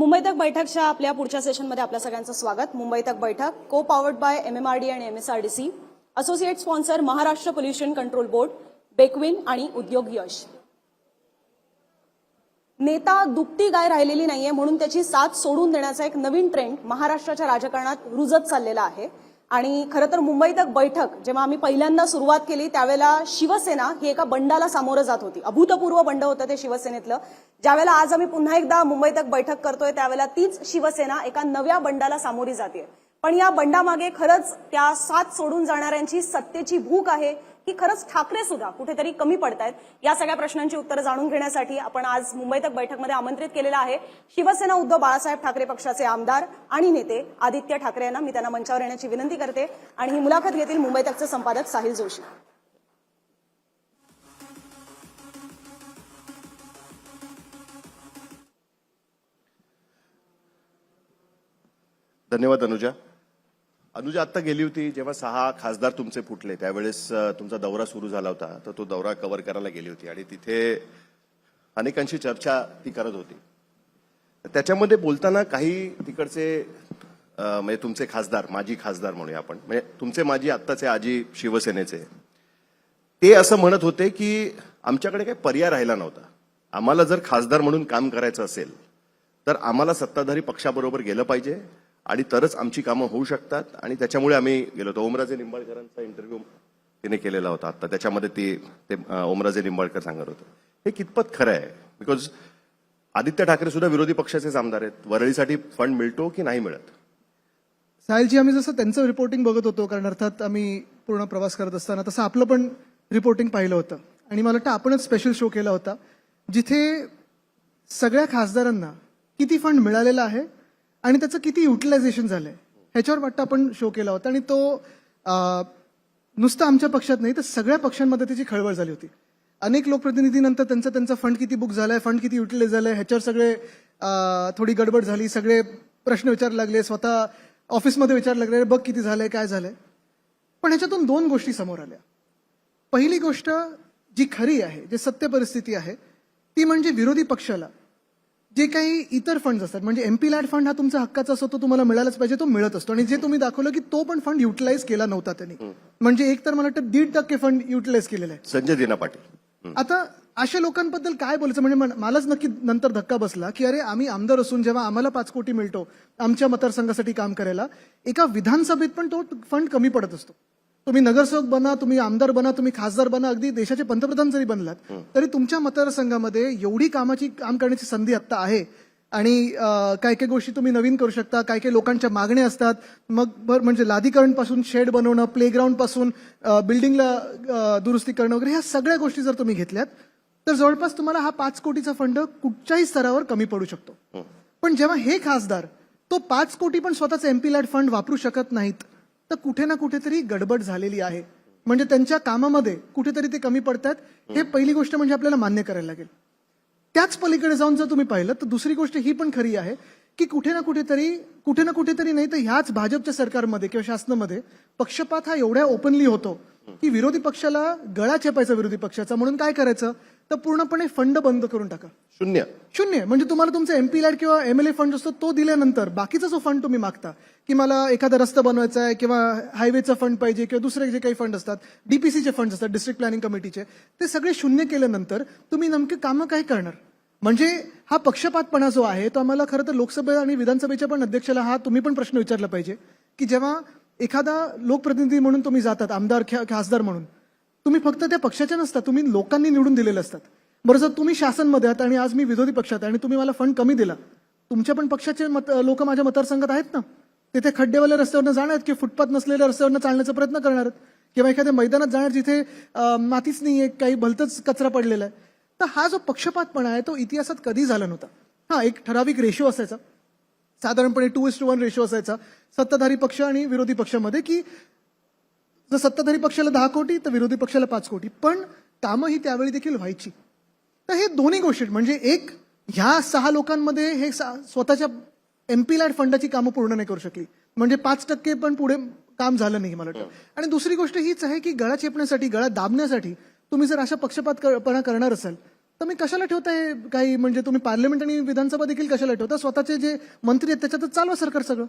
मुंबई तक बैठकच्या आपल्या पुढच्या सेशनमध्ये आपल्या सगळ्यांचं स्वागत। मुंबई तक बैठक को पॉवर्ड बाय MMRD आणि MSRDC, associate sponsor Maharashtra pollution control board, बेकविन आणि उद्योग यश। नेता दुपटी गाय राहिलेली नाहीये म्हणून त्याची साथ सोडून देण्याचा एक नवीन ट्रेंड महाराष्ट्राच्या राजकारणात रुजत चाललेला आहे। आणि खरं तर मुंबई तक बैठक जेव्हा आम्ही पहिल्यांदा सुरुवात केली त्यावेळेला शिवसेना ही एका बंडाला सामोरं जात होती। अभूतपूर्व बंड होतं ते शिवसेनेतलं। ज्यावेळेला आज आम्ही पुन्हा एकदा मुंबई तक बैठक करतोय त्यावेळेला तीच शिवसेना एका नव्या बंडाला सामोरी जाते। पण या बंडामागे खरंच त्या साथ सोडून जाणाऱ्यांची सत्तेची भूक आहे की खरंच ठाकरे सुद्धा कुठेतरी कमी पडतायत? या सगळ्या प्रश्नांची उत्तरं जाणून घेण्यासाठी आपण आज मुंबई तक बैठकमध्ये आमंत्रित केलेला आहे शिवसेना उद्धव बाळासाहेब ठाकरे पक्षाचे आमदार आणि नेते आदित्य ठाकरे यांना। मी त्यांना मंचावर येण्याची विनंती करते आणि ही मुलाखत घेतील मुंबई तकचे संपादक साहिल जोशी। धन्यवाद अनुजा। आता गेली होती जेव्हा 6 खासदार तुमचे फुटले त्यावेळेस तुमचा दौरा सुरू झाला होता, तर तो दौरा कव्हर करायला गेली होती आणि तिथे अनेकांशी चर्चा ती करत होती। त्याच्यामध्ये बोलताना काही तिकडचे म्हणजे तुमचे खासदार, माजी खासदार म्हणूया आपण, म्हणजे तुमचे माजी आत्ताचे आजी शिवसेनेचे, ते असं म्हणत होते की आमच्याकडे काही पर्याय राहिला नव्हता। आम्हाला जर खासदार म्हणून काम करायचं असेल तर आम्हाला सत्ताधारी पक्षाबरोबर गेलं पाहिजे आणि तरच आमची कामं होऊ शकतात। आणि त्याच्यामुळे आम्ही गेलो होतो। ओमराजे निंबाळकरांचा इंटरव्ह्यू तिने केलेला होता आता, त्याच्यामध्ये ते ओमराजे निंबाळकर सांगत होते। हे कितपत खरं आहे? बिकॉज आदित्य ठाकरे सुद्धा विरोधी पक्षाचेच आमदार आहेत। वरळीसाठी फंड मिळतो की नाही मिळत? साहिलजी, आम्ही जसं त्यांचं रिपोर्टिंग बघत होतो, कारण अर्थात आम्ही पूर्ण प्रवास करत असताना तसं आपलं पण रिपोर्टिंग पाहिलं होतं आणि मला वाटतं आपणच स्पेशल शो केला होता जिथे सगळ्या खासदारांना किती फंड मिळालेला आहे आणि त्याचं किती युटिलायझेशन झालंय ह्याच्यावर वाटतं आपण शो केला होता। आणि तो नुसतं आमच्या पक्षात नाही तर सगळ्या पक्षांमध्ये त्याची खळबळ झाली होती। अनेक लोकप्रतिनिधीनंतर त्यांचा फंड किती बुक झालाय, फंड किती युटिलाइज झालंय ह्याच्यावर सगळे थोडी गडबड झाली। सगळे प्रश्न विचारू लागले, स्वतः ऑफिसमध्ये विचारू लागले, बघ किती झालंय, काय झालंय। पण ह्याच्यातून 2 गोष्टी समोर आल्या। पहिली गोष्ट जी खरी आहे, जे सत्य परिस्थिती आहे, ती म्हणजे विरोधी पक्षाला जे काही इतर फंड असतात, म्हणजे MP लॅड फंड हा तुमचा हक्काचा असतो, तो तुम्हाला मिळालाच पाहिजे, तो मिळत असतो। आणि जे तुम्ही दाखवलं की तो पण फंड युटिलाइज केला नव्हता त्यांनी, म्हणजे एक तर मला वाटतं 1.5% फंड युटिलाइज केलेला आहे। संजय दिना पाटील, आता अशा लोकांबद्दल काय बोलायचं? म्हणजे मलाच नक्की नंतर धक्का बसला की अरे, आम्ही आमदार असून जेव्हा आम्हाला 5 कोटी मिळतो आमच्या मतदारसंघासाठी काम करायला, एका विधानसभेत पण तो फंड कमी पडत असतो। तुम्ही नगरसेवक बना, तुम्ही आमदार बना, तुम्ही खासदार बना, अगदी देशाचे पंतप्रधान जरी बनलात तरी तुमच्या मतदारसंघामध्ये एवढी काम करण्याची संधी आता आहे। आणि काय काय गोष्टी तुम्ही नवीन करू शकता, काय काय लोकांच्या मागण्या असतात, मग म्हणजे लादीकरण पासून शेड बनवणं, प्लेग्राऊंड पासून बिल्डिंगला दुरुस्ती करणं वगैरे, ह्या सगळ्या गोष्टी जर तुम्ही घेतल्यात तर जवळपास तुम्हाला हा 5 कोटीचा फंड कुठच्याही स्तरावर कमी पडू शकतो। पण जेव्हा हे खासदार तो 5 कोटी पण स्वतःचा MP लॅड फंड वापरू शकत नाहीत तर कुठे ना कुठेतरी गडबड झालेली आहे। म्हणजे त्यांच्या कामामध्ये कुठेतरी ते कमी पडतात, हे पहिली गोष्ट म्हणजे आपल्याला मान्य करायला लागेल। त्याच पलीकडे जाऊन जर तुम्ही पाहिलं तर दुसरी गोष्ट ही पण खरी आहे की कुठे ना कुठेतरी नाही तर ह्याच भाजपच्या सरकारमध्ये किंवा शासनामध्ये पक्षपात हा एवढ्या ओपनली होतो की विरोधी पक्षाला गळा चेपायचा विरोधी पक्षाचा, म्हणून काय करायचं तर पूर्णपणे फंड बंद करून टाका। शून्य म्हणजे तुम्हाला तुमचा MP लॅड किंवा MLA फंड असतो तो दिल्यानंतर बाकीचा जो फंड तुम्ही मागता की मला एखादा रस्ता बनवायचा आहे किंवा हायवेचा फंड पाहिजे किंवा दुसरे जे काही फंड असतात, DPCचे फंड असतात, डिस्ट्रिक्ट प्लॅनिंग कमिटीचे, ते सगळे शून्य केल्यानंतर तुम्ही नेमके कामं काय करणार? म्हणजे हा पक्षपातपणा जो आहे तो आम्हाला खरं तर लोकसभा आणि विधानसभेच्या पण अध्यक्षाला हा तुम्ही पण प्रश्न विचारला पाहिजे की जेव्हा एखादा लोकप्रतिनिधी म्हणून तुम्ही जातात, आमदार खासदार म्हणून, तुम्ही फक्त त्या पक्षाच्या नसतात, तुम्ही लोकांनी निवडून दिलेले असतात। बरं, जर तुम्ही शासनमध्ये आहात आणि आज मी विरोधी पक्षात आणि तुम्ही मला फंड कमी दिला, तुमच्या पण पक्षाचे लोक माझ्या मतदारसंघात आहेत ना, तिथे खड्डेवाल्या रस्त्यावरनं जाणार किंवा फुटपाथ नसलेल्या रस्त्यावरनं चालण्याचा प्रयत्न करणार किंवा एखाद्या मैदानात जाणार जिथे मातीच नाहीये, काही भलतच कचरा पडलेला आहे। तर हा जो पक्षपातपणा आहे तो इतिहासात कधी झाला नव्हता। हा एक ठराविक रेशो असायचा, साधारणपणे 2:1 रेशो असायचा सत्ताधारी पक्ष आणि विरोधी पक्षामध्ये, की जर सत्ताधारी पक्षाला 10 कोटी तर विरोधी पक्षाला 5 कोटी, पण कामं ही त्यावेळी देखील व्हायची। तर हे दोन्ही गोष्टी म्हणजे एक, ह्या 6 लोकांमध्ये हे स्वतःच्या MP लॅड फंडाची कामं पूर्ण नाही करू शकली, म्हणजे 5% पण पुढे काम झालं नाही मला वाटतं। आणि दुसरी गोष्ट हीच आहे की गळा चेपण्यासाठी, गळा दाबण्यासाठी तुम्ही जर अशा पक्षपातपणा करणार असाल तुम्ही कशाला ठेवताय काही, म्हणजे तुम्ही पार्लमेंट आणि विधानसभा देखील कशाला ठेवता? स्वतःचे जे मंत्री आहेत त्याच्यातच चालवा सरकार सगळं.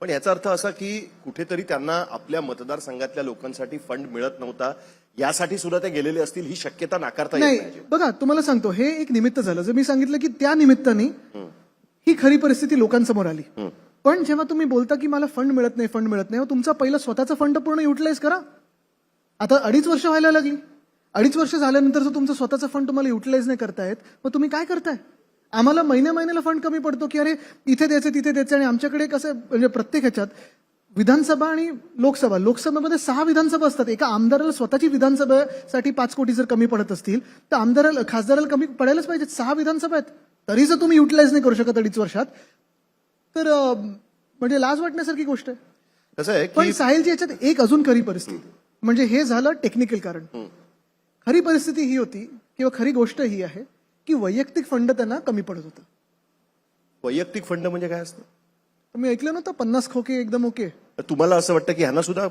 पण याचा अर्थ असा की कुठेतरी त्यांना आपल्या मतदारसंघातल्या लोकांसाठी फंड मिळत नव्हता, यासाठी सुद्धा ते गेलेले असतील, ही शक्यता नाकारता येत नाही, नाही. बघा तुम्हाला सांगतो, हे एक निमित्त झालं. जर मी सांगितलं की त्या निमित्ताने ही खरी परिस्थिती लोकांसमोर आली. पण जेव्हा तुम्ही बोलता की मला फंड मिळत नाही, तुमचा पहिला स्वतःचा फंड पूर्ण युटिलाइज करा. आता 2.5 वर्ष व्हायला लागली. 2.5 वर्ष झाल्यानंतर जर तुमचा स्वतःचा फंड तुम्हाला युटिलाइज नाही करतायत, मग तुम्ही काय करताय? आम्हाला महिन्याला फंड कमी पडतो की अरे इथे द्यायचं तिथे द्यायचं. आणि आमच्याकडे कसं म्हणजे प्रत्येक ह्याच्यात विधानसभा आणि लोकसभेमध्ये 6 विधानसभा असतात. एका आमदाराला स्वतःची विधानसभेसाठी 5 कोटी जर कमी पडत असतील तर खासदाराला कमी पडायलाच पाहिजे. 6 विधानसभा आहेत, तरी जर तुम्ही युटिलाइज नाही करू शकत 2.5 वर्षात, तर म्हणजे लाज वाटण्यासारखी गोष्ट आहे. कसं आहे पण की साहिलची याच्यात एक अजून खरी परिस्थिती, म्हणजे हे झालं टेक्निकल कारण. खरी परिस्थिती ही होती किंवा खरी गोष्ट ही आहे की वैयक्तिक फंड त्यांना कमी पडत होता. वैयक्तिक फंड म्हणजे काय असतं? तुम्ही ऐकलं नव्हतं 50 खोके एकदम ओके. तुम्हाला असं वाटतं की ह्यांना सुद्धा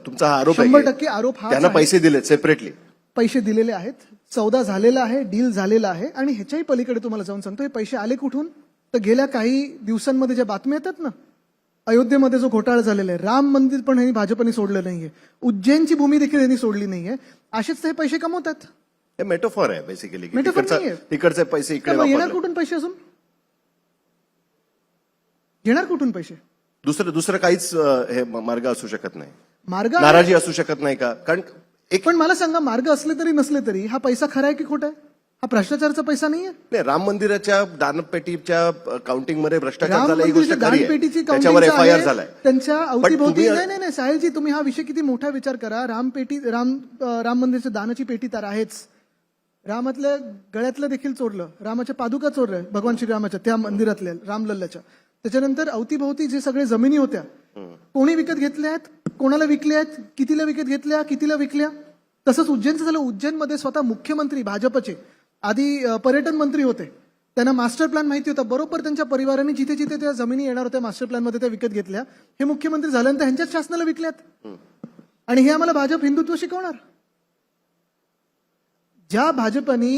तुमचा हा आरोप 100% आरोप हाच त्यांना आहे. पैसे दिलेत सेपरेटली? पैसे दिलेले आहेत, सौदा झालेला आहे, डील झालेला आहे. आणि ह्याच्याही पलीकडे तुम्हाला जाऊन सांगतो, हे पैसे आले कुठून? तर गेल्या काही दिवसांमध्ये ज्या बातम्या येतात ना, अयोध्येमध्ये जो घोटाळा झालेला आहे, राम मंदिर पण यांनी भाजपने सोडलं नाहीये, उज्जैनची भूमी देखील यांनी सोडली नाहीये, असेच ते पैसे कमवतात. हे मेटाफॉर आहे बेसिकली. Metaphor नाहीये. तिकडचे पैसे इकडे मग येणार वापरले. कुठून पैसे? अजून येणार कुठून पैसे? दुसरं काहीच हे मार्ग असू शकत नाही. मार्ग आहे. नाराजी असू शकत नाही का? कारण एक पण मला सांगा, मार्ग असले तरी नसले तरी हा पैसा खरा आहे की खोटा आहे? हा भ्रष्टाचाराचा पैसा नाहीये. नाही, राम मंदिराच्या दानपेटीच्या काउंटिंग मध्ये भ्रष्टाचार राम झाला, ही गोष्ट मंदिरच्या खरी आहे. दानपेटीची त्याच्यावर counting FIR आहे. झालाय. त्यांच्या अवतीभोवती तुम्ही- नाही साहिलजी, तुम्ही हा विषय किती मोठा विचार करा. राम मंदिरच्या दानाची पेटी तर आहेच. रामातल्या गळ्यातलं देखील चोरलं, रामाच्या पादुका चोरल्या भगवान श्रीरामाच्या त्या मंदिरातल्या रामलल्लाच्या. त्याच्यानंतर अवतीभोवती जे सगळे जमिनी होत्या, कोणी विकत घेतल्या आहेत, कोणाला विकल्या आहेत, कितीला विकत घेतल्या, कितीला विकल्या. तसंच उज्जैनचं झालं. उज्जैनमध्ये स्वतः मुख्यमंत्री भाजपचे आधी पर्यटन मंत्री होते, त्यांना मास्टर प्लॅन माहिती होता. बरोबर त्यांच्या परिवाराने जिथे जिथे त्या जमिनी येणार होत्या मास्टर प्लॅन मध्ये त्या विकत घेतल्या. हे मुख्यमंत्री झाल्यानंतर ह्यांच्याच शासनाला विकल्यात. आणि हे आम्हाला भाजप हिंदुत्व शिकवणार? ज्या भाजपनी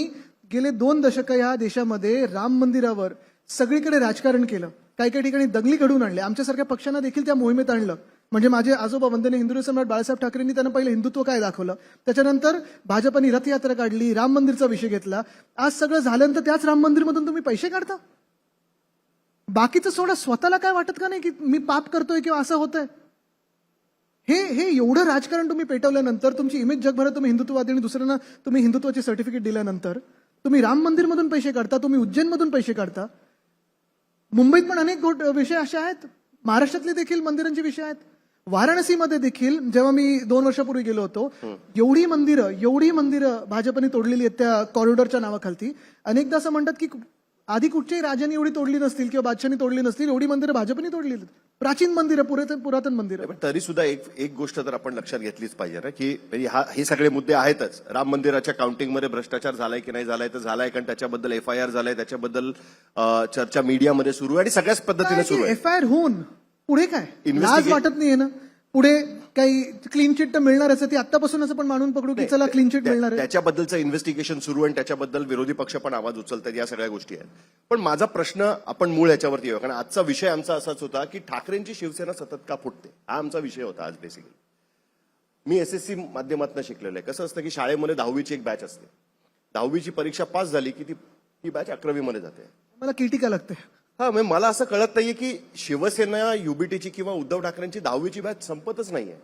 गेले 2 दशक या देशामध्ये राम मंदिरावर सगळीकडे राजकारण केलं, काही काही ठिकाणी दंगली घडवून आणल्या, आमच्यासारख्या पक्षांना देखील त्या मोहिमेत आणलं. म्हणजे माझे आजोबा वंदनीय हिंदू सम्राट बाळासाहेब ठाकरेंनी त्यांना पहिलं हिंदुत्व काय दाखवलं, त्याच्यानंतर भाजपनी रथयात्रा काढली, राम मंदिरचा विषय घेतला. आज सगळं झाल्यानंतर त्याच राम मंदिरमधून तुम्ही पैसे काढता. बाकीचं सोडा, स्वतःला काय वाटत का नाही की मी पाप करतोय किंवा असं होतंय? हे एवढं राजकारण तुम्ही पेटवल्यानंतर, तुमची इमेज जगभरात तुम्ही हिंदुत्ववादी आणि दुसऱ्यांना तुम्ही हिंदुत्वाची सर्टिफिकेट दिल्यानंतर तुम्ही राम मंदिरमधून पैसे काढता, तुम्ही उज्जैनमधून पैसे काढता. मुंबईत पण अनेक विषय असे आहेत, महाराष्ट्रातले देखील मंदिरांचे विषय आहेत. वाराणसीमध्ये देखील जेव्हा मी 2 वर्षापूर्वी गेलो होतो, एवढी मंदिरं भाजपने तोडलेली आहेत त्या कॉरिडॉरच्या नावाखालती. अनेकदा असं म्हणतात की आधी कुठच्याही राजांनी एवढी तोडली नसतील किंवा बादशाहांनी तोडली नसतील, एवढी मंदिरं भाजपने तोडली. प्राचीन मंदिरं, पुरातन मंदिरं. पण तरी सुद्धा एक गोष्ट तर आपण लक्षात घेतलीच पाहिजे ना, की हे सगळे मुद्दे आहेतच. राम मंदिराच्या काउंटिंगमध्ये भ्रष्टाचार झालाय की नाही झालाय, तर झालाय, कारण त्याच्याबद्दल FIR झालाय, त्याच्याबद्दल चर्चा मीडियामध्ये सुरू आहे आणि सगळ्याच पद्धतीने सुरू आहे. FIR होऊन पुढे काय लाज Investigate- वाटत नाहीये ना? पुढे काही क्लीन चिट तर मिळणारच आहे. ती आत्तापासूनच आपण मानून पकडू की चला क्लीन चिट मिळणार आहे. त्याच्याबद्दलचं इन्व्हेस्टिगेशन सुरू आणि त्याच्याबद्दल विरोधी पक्ष पण आवाज उचलतात, या सगळ्या गोष्टी आहेत. पण माझा प्रश्न आपण मूळ याच्यावरती येऊ, कारण आजचा विषय आमचा असाच होता की ठाकरेंची शिवसेना सतत का फुटते, हा आमचा विषय होता आज बेसिकली. मी SSC माध्यमातून शिकलेलो आहे. कसं असतं की शाळेमध्ये 10वीची एक बॅच असते, 10वीची परीक्षा पास झाली की ती बॅच 11वी मध्ये जाते. मला किटी का लागते? हा, म्हणजे मला असं कळत नाहीये की शिवसेना युबीटीची किंवा उद्धव ठाकरेंची 10वीची बॅच संपतच नाहीये,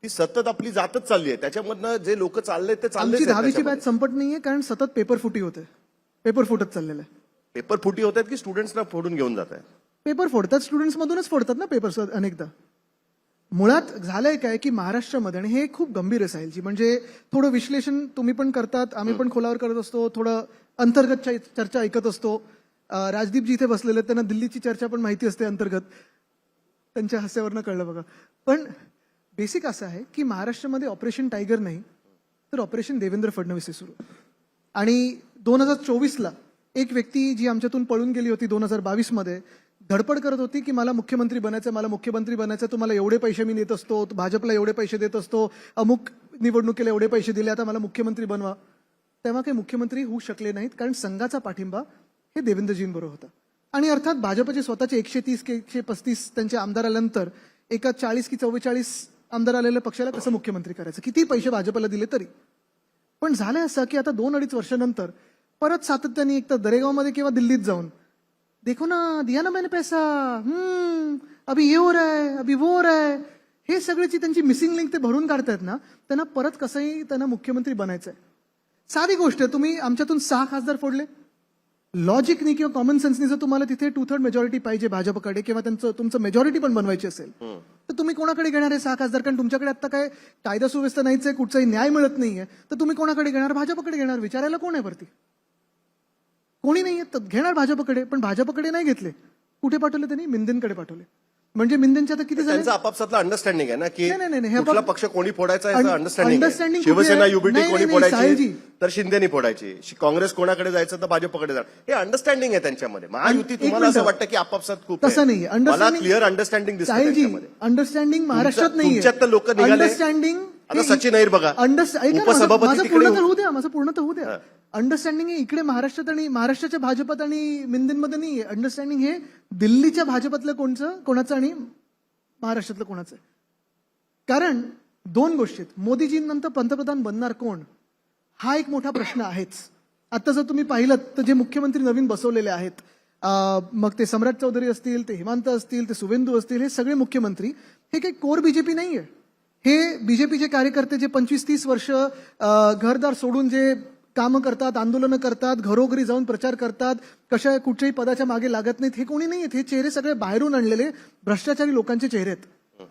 ती सतत आपली जातच चालली आहे. त्याच्यामधनं जे लोक चालले ते आमची चालले. 10वीची बॅच संपत नाहीये कारण सतत पेपर फुटी होते. पेपर फुटत चाललेलं आहे. पेपर फुटी होत आहेत की स्टुडंट्सना फोडून घेऊन जात आहेत? पेपर फोडतात, स्टुडंट्स मधूनच फोडतात ना पेपर अनेकदा. मुळात झालंय काय की महाराष्ट्रामध्ये, आणि हे खूप गंभीर आहे साहिलजी, म्हणजे थोडं विश्लेषण तुम्ही पण करतात, आम्ही पण खोलावर करत असतो, थोडं अंतर्गत चर्चा ऐकत असतो. राजदीपजी इथे बसलेले, त्यांना दिल्लीची चर्चा पण माहिती असते अंतर्गत, त्यांच्या हास्यावरनं कळलं बघा. पण बेसिक असं आहे की महाराष्ट्रामध्ये ऑपरेशन टायगर नाही तर ऑपरेशन देवेंद्र फडणवीस हे सुरू. आणि 2024ला एक व्यक्ती जी आमच्यातून पळून गेली होती 2022 मध्ये, धडपड करत होती की मला मुख्यमंत्री बनायचं, तुम्हाला एवढे पैसे मी देत असतो, भाजपला एवढे पैसे देत असतो, अमुक निवडणुकीला एवढे पैसे दिले, आता मला मुख्यमंत्री बनवा. तेव्हा काही मुख्यमंत्री होऊ शकले नाहीत, कारण संघाचा पाठिंबा हे देवेंद्रजींबरोबर होता. आणि अर्थात भाजपचे स्वतःचे 130 की 135 त्यांचे आमदार आल्यानंतर एका 40 की 44 आमदार आलेल्या पक्षाला कसं मुख्यमंत्री करायचं, किती पैसे भाजपला दिले तरी. पण झालंय असं की आता 2-2.5 वर्षानंतर परत सातत्याने एक तर दरेगावमध्ये किंवा दिल्लीत जाऊन देखो ना दिया ना मैंने पैसा, अभी ये हो रहा है, अभी वो हो रहा है, हे सगळ्याची त्यांची मिसिंग लिंक ते भरून काढतायत ना, त्यांना परत कसंही त्यांना मुख्यमंत्री बनायचंय. साधी गोष्ट आहे, तुम्ही आमच्यातून 6 खासदार फोडले, लॉजिकनी किंवा कॉमन सेन्सनी जर तुम्हाला तिथे 2/3 मेजॉरिटी पाहिजे भाजपकडे किंवा तुमचं मेजॉरिटी पण बनवायची असेल तर तुम्ही कोणाकडे घेणार आहे 6 खासदार? कारण तुमच्याकडे आता काय कायदा सुव्यवस्था नाहीच आहे, कुठचाही न्याय मिळत नाहीये, तर तुम्ही कोणाकडे घेणार? भाजपकडे घेणार. विचारायला कोण आहे वरती? कोणी नाहीये, तर घेणार भाजपकडे. पण भाजपकडे नाही घेतले, कुठे पाठवले त्यांनी? मिंदेंकडे पाठवले. म्हणजे मिंदेंच्या आता किती झाले? त्यांचा आपापसातला अंडरस्टँडिंग आहे ना की नाही, हे कुठला पक्ष कोणी फोडायचा याचं अंडरस्टँडिंग understanding शिवसेना कुठे- युबीटी नाही, कोणी नाही, फोडायची साहेबजी. तर शिंदेनी फोडायची, काँग्रेस कोणाकडे जायचं तर भाजपकडे जाणार, हे अंडरस्टँडिंग आहे त्यांच्यामध्ये. महायुती एक तुम्हाला असं मिनिटं. वाटतं की आपापसात खूप तसं आहे. नाहीये. मला क्लिअर अंडरस्टँडिंग दिसतं साहिलजी, त्यांच्यामध्ये. अंडरस्टँडिंग महाराष्ट्रात नाही. तुमच्यात तर लोक निघाले. अंडरस्टँडिंग आता सचिन अहिर बघा, उपसभापती माझं तिकडे पूर्ण तर होऊ द्या, माझं पूर्ण तर होऊ द्या. अंडरस्टँडिंग हे इकडे महाराष्ट्रात आणि महाराष्ट्राच्या भाजपात आणि मिंदेंमध्ये नाहीये. अंडरस्टँडिंग हे दिल्लीच्या भाजपातलं कोणाचं आणि महाराष्ट्रातलं कोणाचं आहे. कारण 2 गोष्टी आहेत. मोदीजींनंतर पंतप्रधान बनणार कोण, हा एक मोठा प्रश्न आहेच. आता जर तुम्ही पाहिलं तर जे मुख्यमंत्री नवीन बसवलेले आहेत, मग ते सम्राट चौधरी असतील, ते हेमंत असतील, ते सुवेंदू असतील, हे सगळे मुख्यमंत्री हे काही कोर बीजेपी नाहीये. हे बीजेपीचे कार्यकर्ते जे 25-30 वर्ष घरदार सोडून जे कामं करतात, आंदोलनं करतात, घरोघरी जाऊन प्रचार करतात, कुठच्याही पदाच्या मागे लागत नाहीत, हे कोणी नाहीयेत. हे चेहरे सगळे बाहेरून आणलेले भ्रष्टाचारी लोकांचे चेहरे आहेत.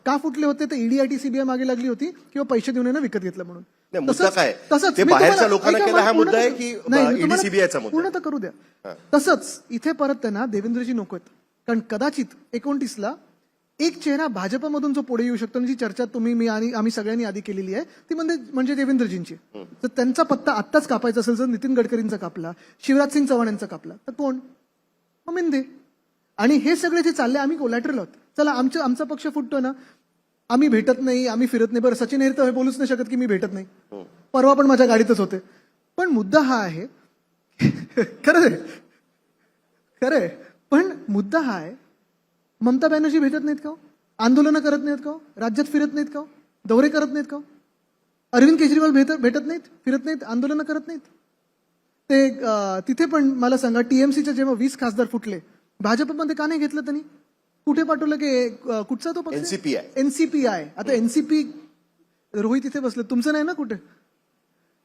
का फुटले होते? तर ईडी सीबीआय मागे लागली होती किंवा पैसे देऊन यांना विकत घेतलं म्हणून. नाही, मुद्दा काय? तसंच ते मी बाहेरच्या तुम्हाला- लोकांना ऐका, केला हा मला मुद्दा आहे पूर्ण- की नाही, मी ईडी तुम्हाला सीबीआयचा मुद्दा? पूर्ण तर करू द्या. तसंच इथे परत त्यांना देवेंद्रजी नको आहेत. कारण कदाचित 29ला एक चेहरा भाजपमधून जो पुढे येऊ शकतो, जी चर्चा आम्ही सगळ्यांनी आधी केलेली आहे, ती म्हणजे देवेंद्रजींची. तर त्यांचा पत्ता आत्ताच कापायचा असेल, जर नितीन गडकरींचा कापला, शिवराज सिंग चव्हाण यांचा कापला, तर कोण? मिंदे. आणि हे सगळे जे चालले, आम्ही कोलॅटरल आहोत. चला, आमचा पक्ष फुटतो ना, आम्ही भेटत नाही, आम्ही फिरत नाही. बरं, सचिन अहिर तर हे बोलूच नाही शकत की मी भेटत नाही. परवा पण माझ्या गाडीतच होते. पण मुद्दा हा आहे, खरंय, पण मुद्दा हा आहे, ममता बॅनर्जी भेटत नाहीत का? आंदोलनं करत नाहीत का? राज्यात फिरत नाहीत का? दौरे करत नाहीत का? अरविंद केजरीवाल भेटत नाहीत, फिरत नाहीत, आंदोलनं करत नाहीत. ते तिथे पण मला सांगा, टीएमसीचे जेव्हा 20 खासदार फुटले, भाजपमध्ये का नाही घेतलं त्यांनी? कुठे पाठवलं? की कुठचा तो पक्ष? एनसीपीआय. आता एनसीपी रोहित इथे बसले, तुमचं नाही ना कुठे?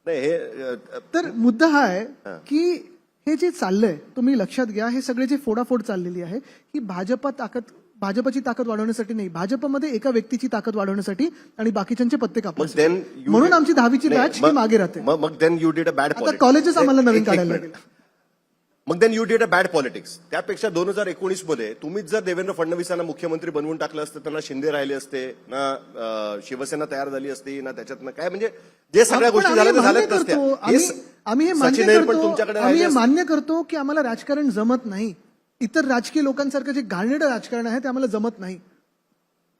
नाही, हे तर मुद्दा हा आहे की हे जे चाललंय, तुम्ही लक्षात घ्या, हे सगळे जे फोडाफोड चाललेली आहे, ही भाजपची ताकद वाढवण्यासाठी नाही, भाजपमध्ये एका व्यक्तीची ताकद वाढवण्यासाठी आणि बाकीच्यांचे पत्ते कापण्यासाठी. म्हणून आमची 10वीची बॅच ही मागे राहते. मग then you did a bad आता कॉलेजेस आम्हाला नवीन काढायला लागेल. मग then you did a bad politics. त्यापेक्षा 2019 मध्ये तुम्हीच जर देवेंद्र फडणवीसांना मुख्यमंत्री बनवून टाकलं असतं, तर ना शिंदे राहिले असते, ना शिवसेना तयार झाली असती, ना त्याच्यातनं काय, म्हणजे जे सगळ्या गोष्टी झाल्या झाल्याच नसत्या. आम्ही हे मान्य करतो की आम्हाला राजकारण जमत नाही. इतर राजकीय लोकांसारखं जे घाणेरडं राजकारण आहे ते आम्हाला जमत नाही.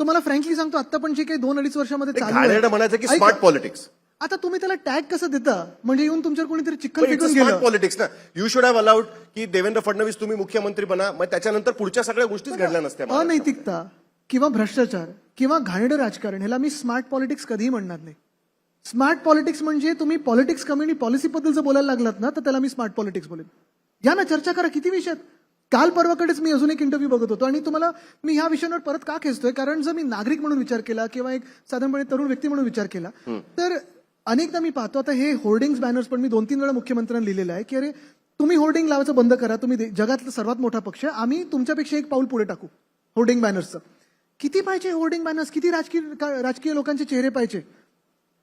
तुम्हाला फ्रँकली सांगतो, आता पण जे काही 2-2.5 वर्षामध्ये घाणेरडं म्हणायचं की स्मार्ट पॉलिटिक्स. आता तुम्ही त्याला टॅग कसं देता? म्हणजे येऊन तुमच्यावर कोणीतरी चिखल फेकून स्मार्ट गेलं. पॉलिटिक्स ना. यू शुड हॅव अलाउड की देवेंद्र फडणवीस तुम्ही मुख्यमंत्री बना, मग त्याच्यानंतर पुढच्या सगळ्या गोष्टीच घडल्या नसत्या. अनैतिकता किंवा भ्रष्टाचार किंवा घाणेरडं राजकारण, ह्याला मी स्मार्ट पॉलिटिक्स कधीही म्हणणार नाही. स्मार्ट पॉलिटिक्स म्हणजे तुम्ही पॉलिटिक्स कमी आणि पॉलिसीबद्दल जर बोलायला लागलात ना, तर त्याला मी स्मार्ट पॉलिटिक्स बोलेन. या ना, चर्चा करा, किती विषयात. काल परवाकडेच मी अजून एक इंटरव्ह्यू बघत होतो आणि तुम्हाला मी ह्या विषयांवर परत का खेचतोय, कारण जर मी नागरिक म्हणून विचार केला किंवा एक साधारणपणे तरुण व्यक्ती म्हणून विचार केला, तर अनेकदा मी पाहतो, आता हे होर्डिंग्स बॅनर्स पण मी 2-3 वेळा मुख्यमंत्र्यांना लिहिलेलं आहे की अरे तुम्ही होर्डिंग लावायचं बंद करा, तुम्ही जगातला सर्वात मोठा पक्ष, आम्ही तुमच्यापेक्षा एक पाऊल पुढे टाकू होर्डिंग बॅनर्सचं. किती पाहिजे होर्डिंग बॅनर्स? किती राजकीय लोकांचे चेहरे पाहिजे?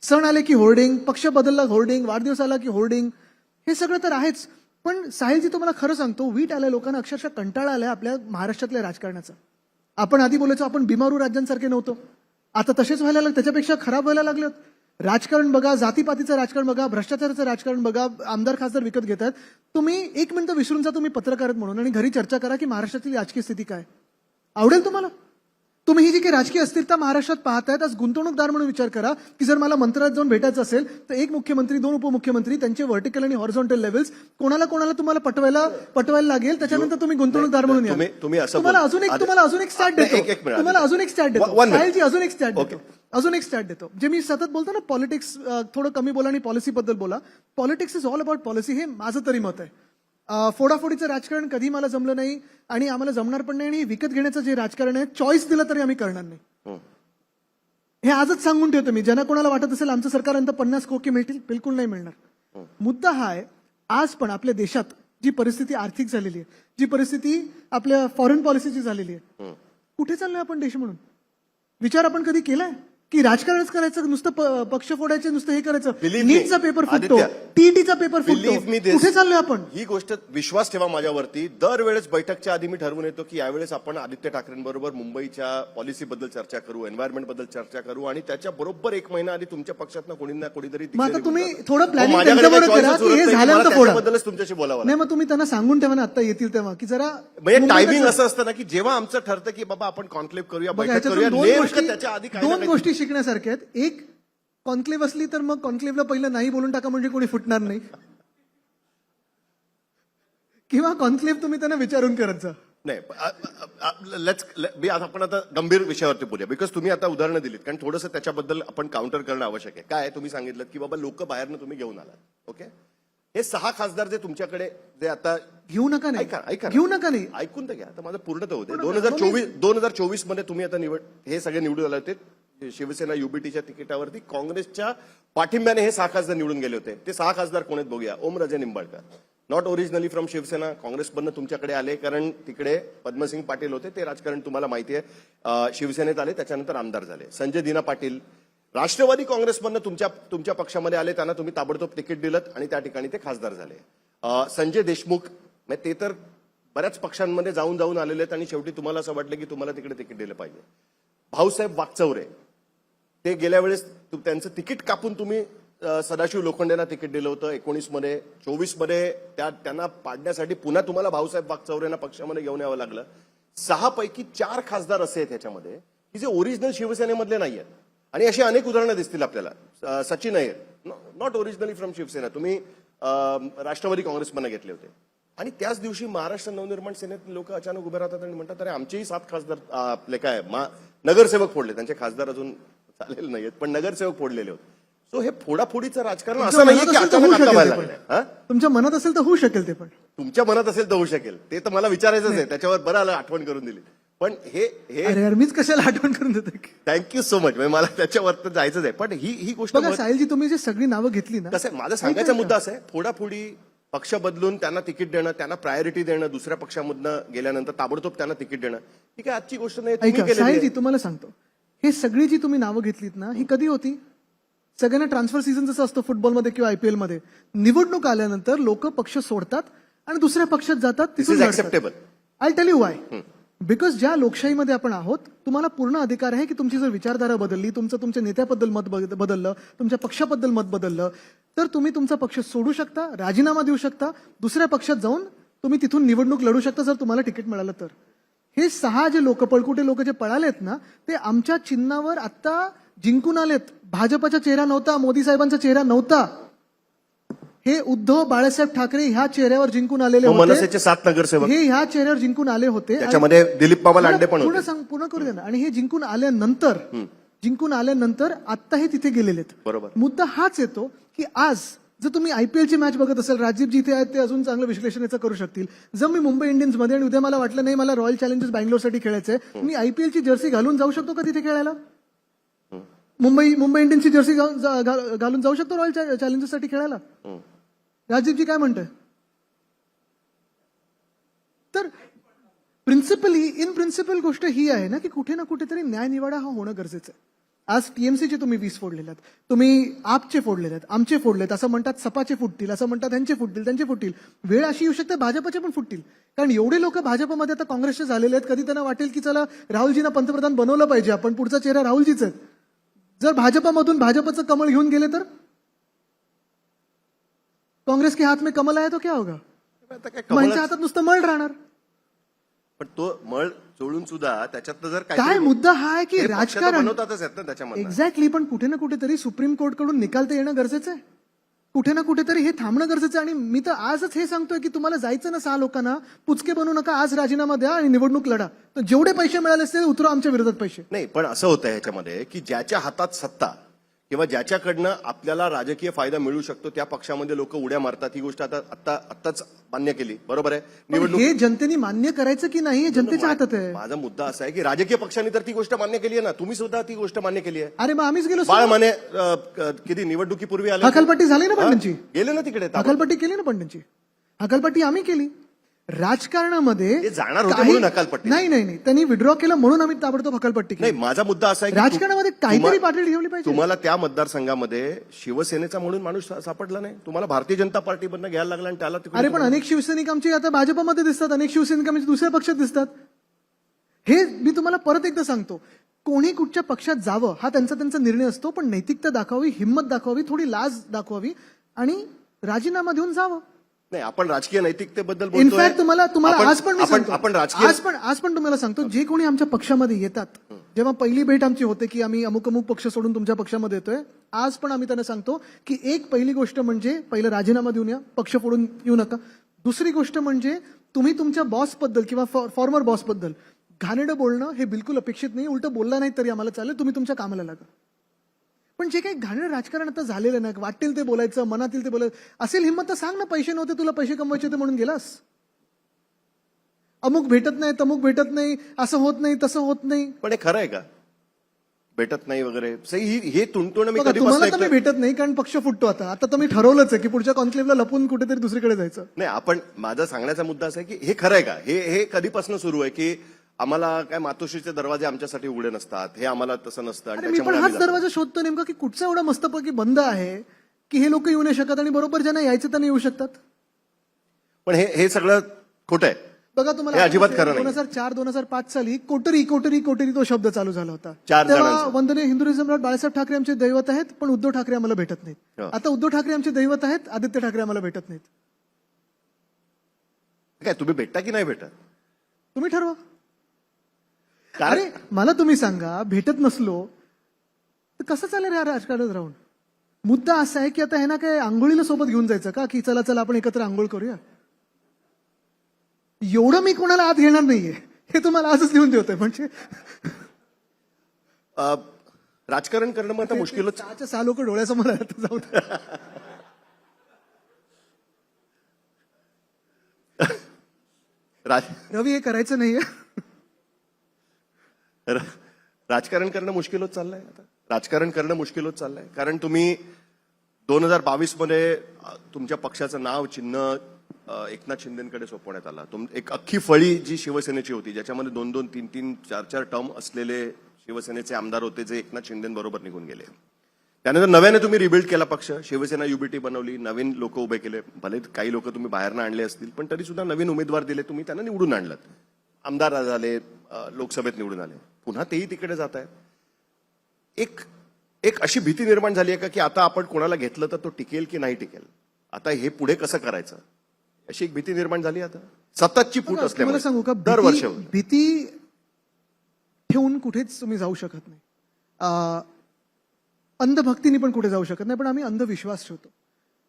सण आले की होर्डिंग, पक्ष बदलला होर्डिंग, वाढदिवस आला की होर्डिंग, हे सगळं तर आहेच. पण साहिलजी, तुम्हाला खरं सांगतो, वीट आलाय लोकांना, अक्षरशः कंटाळा आलाय आपल्या महाराष्ट्रातल्या राजकारणाचा. आपण आधी बोलायचो आपण बिमारू राज्यांसारखे नव्हतो, आता तसेच व्हायला लागलं, त्याच्यापेक्षा खराब व्हायला लागलं. राजकारण बघा, जातीपातीचं राजकारण बघा, भ्रष्टाचाराचं राजकारण बघा, आमदार खासदार विकत घेतात. तुम्ही 1 मिनिटं विसरून जा, तुम्ही पत्रकार म्हणून, आणि घरी चर्चा करा की महाराष्ट्रातील राजकीय स्थिती काय. आवडेल तुम्हाला? तुम्ही ही जी काही राजकीय अस्थिरता महाराष्ट्रात पाहतायत, आज गुंतवणूकदार म्हणून विचार करा की जर मला मंत्रालयात जाऊन भेटायचं असेल तर एक मुख्यमंत्री, दोन उपमुख्यमंत्री, त्यांचे व्हर्टिकल आणि हॉरिझॉन्टल लेव्हल्स कोणाला तुम्हाला पटवायला लागेल, त्याच्यानंतर तुम्ही गुंतवणूकदार म्हणून या. तुम्ही असं तुम्हाला अजून एक स्टॅट देतो. तुम्हाला अजून एक स्टॅट देतो. साहिलजी, अजून एक स्टॅट देतो. जे मी सतत बोलतो ना, पॉलिटिक्स थोडं कमी बोला आणि पॉलिसी बद्दल बोला. Politics is all about policy, हे माझं तरी मत आहे. फोडाफोडीचं राजकारण कधी मला जमलं नाही आणि आम्हाला जमणार पण नाही. आणि विकत घेण्याचं जे राजकारण आहे, चॉईस दिलं तरी आम्ही करणार नाही. हे आजच सांगून ठेवतो मी. ज्यांना कोणाला वाटत असेल आमचं सरकार नंतर 50 कोटी मिळतील, बिलकुल नाही मिळणार. मुद्दा हा आहे, आज पण आपल्या देशात जी परिस्थिती आर्थिक झालेली आहे, जी परिस्थिती आपल्या फॉरेन पॉलिसीची झालेली आहे, कुठे चाललोय आपण देश म्हणून? विचार आपण कधी केलाय की राजकारणच करायचं, नुसतं पक्ष फोडायचे, नुसतं हे करायचं? नीटचा पेपर फुटतो, टीईटीचा पेपर फुटतो, कुठे चाललोय आपण? ही गोष्ट विश्वास ठेवा माझ्यावरती. दरवेळेस बैठकच्या आधी मी ठरवून येतो की यावेळेस आपण आदित्य ठाकरेंबरोबर मुंबईच्या पॉलिसी बद्दल चर्चा करू, एन्व्हायरमेंट बद्दल चर्चा करू आणि त्याच्या बरोबर एक महिना आधी तुमच्या पक्षातनं कोणी ना कोणीतरी मग आता तुम्ही थोडं प्लॅनिंग त्यांच्याबरोबर करा की हे झाल्यानंतर फोडा. बद्दलच तुमच्याशी बोलावं. नाही, मग तुम्ही त्यांना सांगून ठेवा ना आता येतील तेव्हा की जरा म्हणजे टायमिंग असं असतं ना की जेव्हा आमचं ठरतं की बाबा आपण कॉन्क्लेव्ह करूया, बैठक करूया, नेमकं त्याच्या आधी दोन गोष्टी शिकण्यासारख्या आहेत. एक, कॉन्क्लेव्ह असली तर मग कॉन्क्लेव्हला पहिलं नाही बोलून टाका, म्हणजे कोणी फुटणार नाही. किंवा कॉन्क्लेव्ह तुम्ही त्यांना विचारून करत जा. नाही, आपण आता गंभीर विषयावरती बोलूया. बिकॉज तुम्ही आता उदाहरणं दिलीत, कारण थोडंसं त्याच्याबद्दल आपण काउंटर करणं आवश्यक आहे. काय तुम्ही सांगितलं की बाबा लोक बाहेरनं तुम्ही घेऊन आलात, ओके. हे 6 खासदार जे तुमच्याकडे जे आता घेऊ नका नाही, ऐका घेऊ नका नाही, ऐकून तर घ्या. आता माझं पूर्ण तर होते. 2024 मध्ये तुम्ही आता हे सगळे निवडून आले होते शिवसेना युबीटीच्या तिकिटावरती. काँग्रेसच्या पाठिंब्याने हे 6 खासदार निवडून गेले होते. ते 6 खासदार कोण आहेत बघूया. Omraje Nimbalkar, not originally from Shiv Sena, काँग्रेसमधनं तुमच्याकडे आले कारण तिकडे पद्मसिंग पाटील होते, ते राजकारण तुम्हाला माहिती आहे. शिवसेनेत आले, त्याच्यानंतर आमदार झाले. संजय दिना पाटील राष्ट्रवादी काँग्रेसमधनं तुमच्या पक्षामध्ये आले, त्यांना तुम्ही ताबडतोब तिकीट दिलं आणि त्या ठिकाणी ते खासदार झाले. संजय देशमुख, ते तर बऱ्याच पक्षांमध्ये जाऊन आलेले आहेत आणि शेवटी तुम्हाला असं वाटलं की तुम्हाला तिकडे तिकीट दिलं पाहिजे. भाऊसाहेब वागचौरे, ते गेल्या वेळेस त्यांचं तिकीट कापून तुम्ही सदाशिव लोखंडेंना तिकीट दिलं होतं 19 मध्ये. 24 मध्ये त्यांना पाडण्यासाठी पुन्हा तुम्हाला भाऊसाहेब वागचौरेंना पक्षामध्ये घेऊन यावं लागलं. 6 पैकी 4 खासदार असे आहेत ह्याच्यामध्ये की जे ओरिजिनल शिवसेनेमधले नाही आहेत. आणि अशी अनेक उदाहरणं दिसतील आपल्याला. Sachin Iyer, not originally from Shiv Sena, तुम्ही राष्ट्रवादी काँग्रेसमधनं घेतले होते. आणि त्याच दिवशी महाराष्ट्र नवनिर्माण सेनेत लोक अचानक उभे राहतात आणि म्हणतात अरे आमचेही 7 खासदार आपले काय नगरसेवक फोडले. त्यांचे खासदार अजून चालेल नाहीयेत, पण नगरसेवक फोडलेले होते. सो हे फोडाफोडीचं राजकारण असं नाहीये की अचानक आता व्हायला लागलंय. तुमच्या मनात असेल तर होऊ शकेल ते, पण तुमच्या मनात असेल तर होऊ शकेल. ते तर मला विचारायचंच आहे. त्याच्यावर बरं आलं आठवण करून दिली. पण हे अरे यार, मीच कशाला आठवण करून देतो. Thank you so much. मला त्याच्यावर तर जायचंच आहे. पण ही गोष्ट बघा साहिलजी, तुम्ही जे सगळी नावं घेतली ना, कसं माझा सांगायचा मुद्दा असा आहे, फोडाफोडी, पक्ष बदलून त्यांना तिकीट देणं, त्यांना प्रायोरिटी देणं, दुसऱ्या पक्षामधनं गेल्यानंतर ताबडतोब त्यांना तिकीट देणं, ही काय आजची गोष्ट नाही. ऐका साहिलजी, तुम्हाला सांगतो, हे सगळी जी तुम्ही नावं घेतलीत ना, ही कधी होती? सगळ्यांना ट्रान्सफर सीझन जसं असतं फुटबॉलमध्ये किंवा आयपीएल मध्ये, निवडणूक आल्यानंतर लोक पक्ष सोडतात आणि दुसऱ्या पक्षात जातात. This is acceptable. I tell you why. Because ज्या लोकशाहीमध्ये आपण आहोत, तुम्हाला पूर्ण अधिकार आहे की तुमची जर विचारधारा बदलली, तुमच्या नेत्याबद्दल मत बदललं, तुमच्या पक्षाबद्दल मत बदललं, तर तुम्ही तुमचा पक्ष सोडू शकता, राजीनामा देऊ शकता, दुसऱ्या पक्षात जाऊन तुम्ही तिथून निवडणूक लढू शकता जर तुम्हाला तिकीट मिळालं तर. हे 6 जे लोक, पळकुटे लोक जे पळालेत ना, ते आमच्या चिन्हावर आता जिंकून आलेत. भाजपचा चेहरा नव्हता, मोदी साहेबांचा चेहरा नव्हता, हे उद्धव बाळासाहेब ठाकरे ह्या चेहऱ्यावर जिंकून आलेले होते. मनसेचे 7 नगरसेवक हे ह्या चेहऱ्यावर जिंकून आले होते. त्याच्यामध्ये दिलीप मामा लांडे पण होते. पूर्ण करू दे ना. आणि हे जिंकून आल्यानंतर आता हे तिथे गेलेले आहेत. बरोबर. मुद्दा हाच येतो की आज जर तुम्ही आयपीएलची मॅच बघत असाल, राजीवजी इथे आहेत, ते अजून चांगलं विश्लेषण याचं करू शकतील. जर मी मुंबई इंडियन्स मध्ये आणि उद्या मला वाटलं नाही मला रॉयल चॅलेंजर्स बँगलोरसाठी खेळायचंय, मी आयपीएलची जर्सी घालून जाऊ शकतो का तिथे खेळायला? मुंबई इंडियन्सची जर्सी घालून जाऊ शकतो रॉयल चॅलेंजर्ससाठी खेळायला? राजीवजी काय म्हणताय? तर इन प्रिन्सिपल गोष्ट ही आहे ना की कुठे ना कुठेतरी न्यायनिवाडा हा होणं गरजेचं आहे. आज टीएमसीचे तुम्ही 20 फोडलेले आहेत, तुम्ही आपचे फोडलेले आहेत, आमचे फोडलेत, असं म्हणतात सपाचे फुटतील, असं म्हणतात ह्यांचे फुटतील, त्यांचे फुटतील. वेळ अशी येऊ शकते भाजपचे पण फुटतील. कारण एवढे लोक भाजपमध्ये आता काँग्रेसचे झालेले आहेत, कधी त्यांना वाटेल की चला राहुलजींना पंतप्रधान बनवलं पाहिजे आपण, पुढचा चेहरा राहुलजीच आहेत. जर भाजपमधून भाजपचं कमळ घेऊन गेले तर काँग्रेस के हात में कमल आहे तो क्या होगा? माझ्या हातात नुसतं मळ राहणार. पण तो मळ चोळून सुद्धा त्याच्यातनं जर काय काहीतरी- मुद्दा हा आहे की हे पक्ष तर राजकारण बनवतातच आहेत ना त्याच्यामध्ये. एक्झॅक्टली, पण कुठे ना कुठेतरी सुप्रीम कोर्टकडून निकाल तर येणं गरजेचं आहे. कुठे ना कुठेतरी हे थांबणं गरजेचं आहे. आणि मी तर आजच हे सांगतोय की तुम्हाला जायचं ना 6 लोकांना, पुचके बनवू नका, आज राजीनामा द्या आणि निवडणूक लढा. तर जेवढे पैसे मिळाले असते उतरवा आमच्या विरोधात पैसे. नाही, पण असं होतं ह्याच्यामध्ये की ज्याच्या हातात सत्ता किंवा ज्याच्याकडनं आपल्याला राजकीय फायदा मिळू शकतो त्या पक्षामध्ये लोक उड्या मारतात. ही गोष्ट आत्ताच मान्य केली, बरोबर आहे. पण हे जनतेने मान्य करायचं की नाही हे जनतेच्या हातात आहे. माझा मुद्दा असा आहे की राजकीय पक्षांनी तर ती गोष्ट मान्य केली आहे ना, तुम्ही सुद्धा ती गोष्ट मान्य केली आहे. अरे मग आम्हीच गेलो बाळ माने किती निवडणुकीपूर्वी आले होते? हकालपट्टी झाली ना पण त्यांची. गेले ना तिकडे. हकालपट्टी केली ना पण त्यांची. हकालपट्टी आम्ही केली. राजकारणामध्ये ते जाणार होते काही- म्हणून हकालपट्टी. नाही, त्यांनी विड्रॉ केलं म्हणून आम्ही ताबडतोब हकालपट्टी केली. नाही, माझा मुद्दा असा आहे की राजकारणामध्ये काहीतरी पातळी ठेवली पाहिजे. तुम्हाला त्या मतदारसंघामध्ये शिवसेनेचा म्हणून माणूस सापडला नाही, तुम्हाला भारतीय जनता पार्टीमधनं घ्यायला लागला आणि त्याला तिकडे अरे पण अनेक शिवसैनिक आमचे आता भाजपमध्ये दिसतात, अनेक शिवसैनिक आमचे दुसऱ्या पक्षात दिसतात. हे मी तुम्हाला परत एकदा सांगतो, कोणी कुठच्या पक्षात जावं हा त्यांचा निर्णय असतो, पण नैतिकता दाखवावी, हिंमत दाखवावी, थोडी लाज दाखवावी आणि राजीनामा देऊन जावं. नाही, आपण राजकीय नैतिकतेबद्दल बोलतोय. इनफॅक्ट तुम्हाला आज पण मी सांगतो, आपण राजकीय आज पण तुम्हाला सांगतो, जे कोणी आमच्या पक्षामध्ये येतात, जेव्हा पहिली भेट आमची होते की आम्ही अमुक पक्ष सोडून तुमच्या पक्षामध्ये येतोय, आज पण आम्ही त्यांना सांगतो की एक पहिली गोष्ट म्हणजे पहिलं राजीनामा देऊन या, पक्ष फोडून येऊ नका. दुसरी गोष्ट म्हणजे तुम्ही तुमच्या बॉसबद्दल किंवा फॉर्मर बॉसबद्दल घाणेरडं बोलणं हे बिलकुल अपेक्षित नाही. उलटं बोलला नाही तरी आम्हाला चालेल, तुम्ही तुमच्या कामाला लागा. पण जे काही घाणेरडं राजकारण आता झालेलं नाही, वाटेल ते बोलायचं, मनातील ते बोलायचं, असेल हिंमत तर सांग ना, पैसे नव्हते तुला, पैसे कमवायचे होते म्हणून गेलास. अमुक भेटत नाही, तमुक भेटत नाही, असं होत नाही, तसं होत नाही. पण हे खरं आहे का? भेटत नाही वगैरे हे तुणतुण मी बघा, कधी तुम्हाला तर मी भेटत नाही कारण पक्ष फुटतो. आता तर मी ठरवलंच आहे की पुढच्या कॉन्क्लेव्हला लपून कुठेतरी दुसरीकडे जायचं. नाही, आपण माझा सांगण्याचा मुद्दा असा आहे की हे खरं आहे का? हे कधीपासून सुरू आहे की आम्हाला काय मातोश्रीचे दरवाजे आमच्यासाठी उघडे नसतात, हे आम्हाला तसं नसतं आणि अरे मी पण त्याच्यामुळे हाच आम्ही जातो. दरवाजा शोधतो नेमका की कुठचा एवढा मस्तपैकी बंद आहे की हे लोक येऊ नाही शकत आणि बरोबर ज्यांना यायचं त्यांना येऊ शकतात. पण हे सगळं खोटं आहे. बघा हे तुम्हाला अजिबात खरं नाही. 2004-2005 साली कोटरी तो शब्द चालू झाला होता. 4 तेव्हा जणांचा. वंदनीय हिंदू सम्राट बाळासाहेब ठाकरे आमचे दैवत आहेत, पण उद्धव ठाकरे आम्हाला भेटत नाहीत. हो. आता उद्धव ठाकरे आमचे दैवत आहेत, आदित्य ठाकरे आम्हाला भेटत नाहीत. काय तुम्ही भेटता की नाही भेटत? तुम्ही ठरवा. कारण अरे मला तुम्ही सांगा, भेटत नसलो तर कसं चालेल या राजकारणात राहून? मुद्दा असा आहे की आता हे ना काय आंघोळीला सोबत घेऊन जायचं का की चला आपण एकत्र आंघोळ करूया? एवढं मी कोणाला आत घेणार नाहीये, हे तुम्हाला आजच लिहून देतोय. म्हणजे राजकारण करणं मग आता मुश्किलच. 6 लोक डोळ्यासमोर आहेत, जाऊ दे. रवी हे करायचं नाहीये. राजकारण करणं मुश्किल होत चाललंय आता. राजकारण करणं मुश्किल होत चाललंय कारण तुम्ही 2022 मध्ये तुमच्या पक्षाचं नाव चिन्ह एकनाथ शिंदेकडे सोपवण्यात आला. एक अख्खी फळी जी शिवसेनेची होती, ज्याच्यामध्ये 2-2, 3-3, 4-4 टर्म असलेले शिवसेनेचे आमदार होते, जे एकनाथ शिंदेबरोबर निघून गेले. त्यानंतर नव्याने तुम्ही रिबिल्ड केला पक्ष, शिवसेना युबीटी बनवली, नवीन लोक उभे केले. भले काही लोक तुम्ही बाहेरनं आणले असतील, पण तरी सुद्धा नवीन उमेदवार दिले, तुम्ही त्यांना निवडून आणलं, आमदार झाले, लोकसभेत निवडून आले. पुन्हा तेही तिकडे जात आहेत. एक अशी भीती निर्माण झाली आहे का की आता आपण कोणाला घेतलं तर तो टिकेल की नाही टिकेल, आता हे पुढे कसं करायचं, अशी एक भीती निर्माण झाली. आता सततची फूट मला असल्यामुळे सांगू का, दरवर्षी भीती ठेवून कुठेच तुम्ही जाऊ शकत नाही. अंधभक्तीने पण कुठे जाऊ शकत नाही, पण आम्ही अंधविश्वास ठेवतो.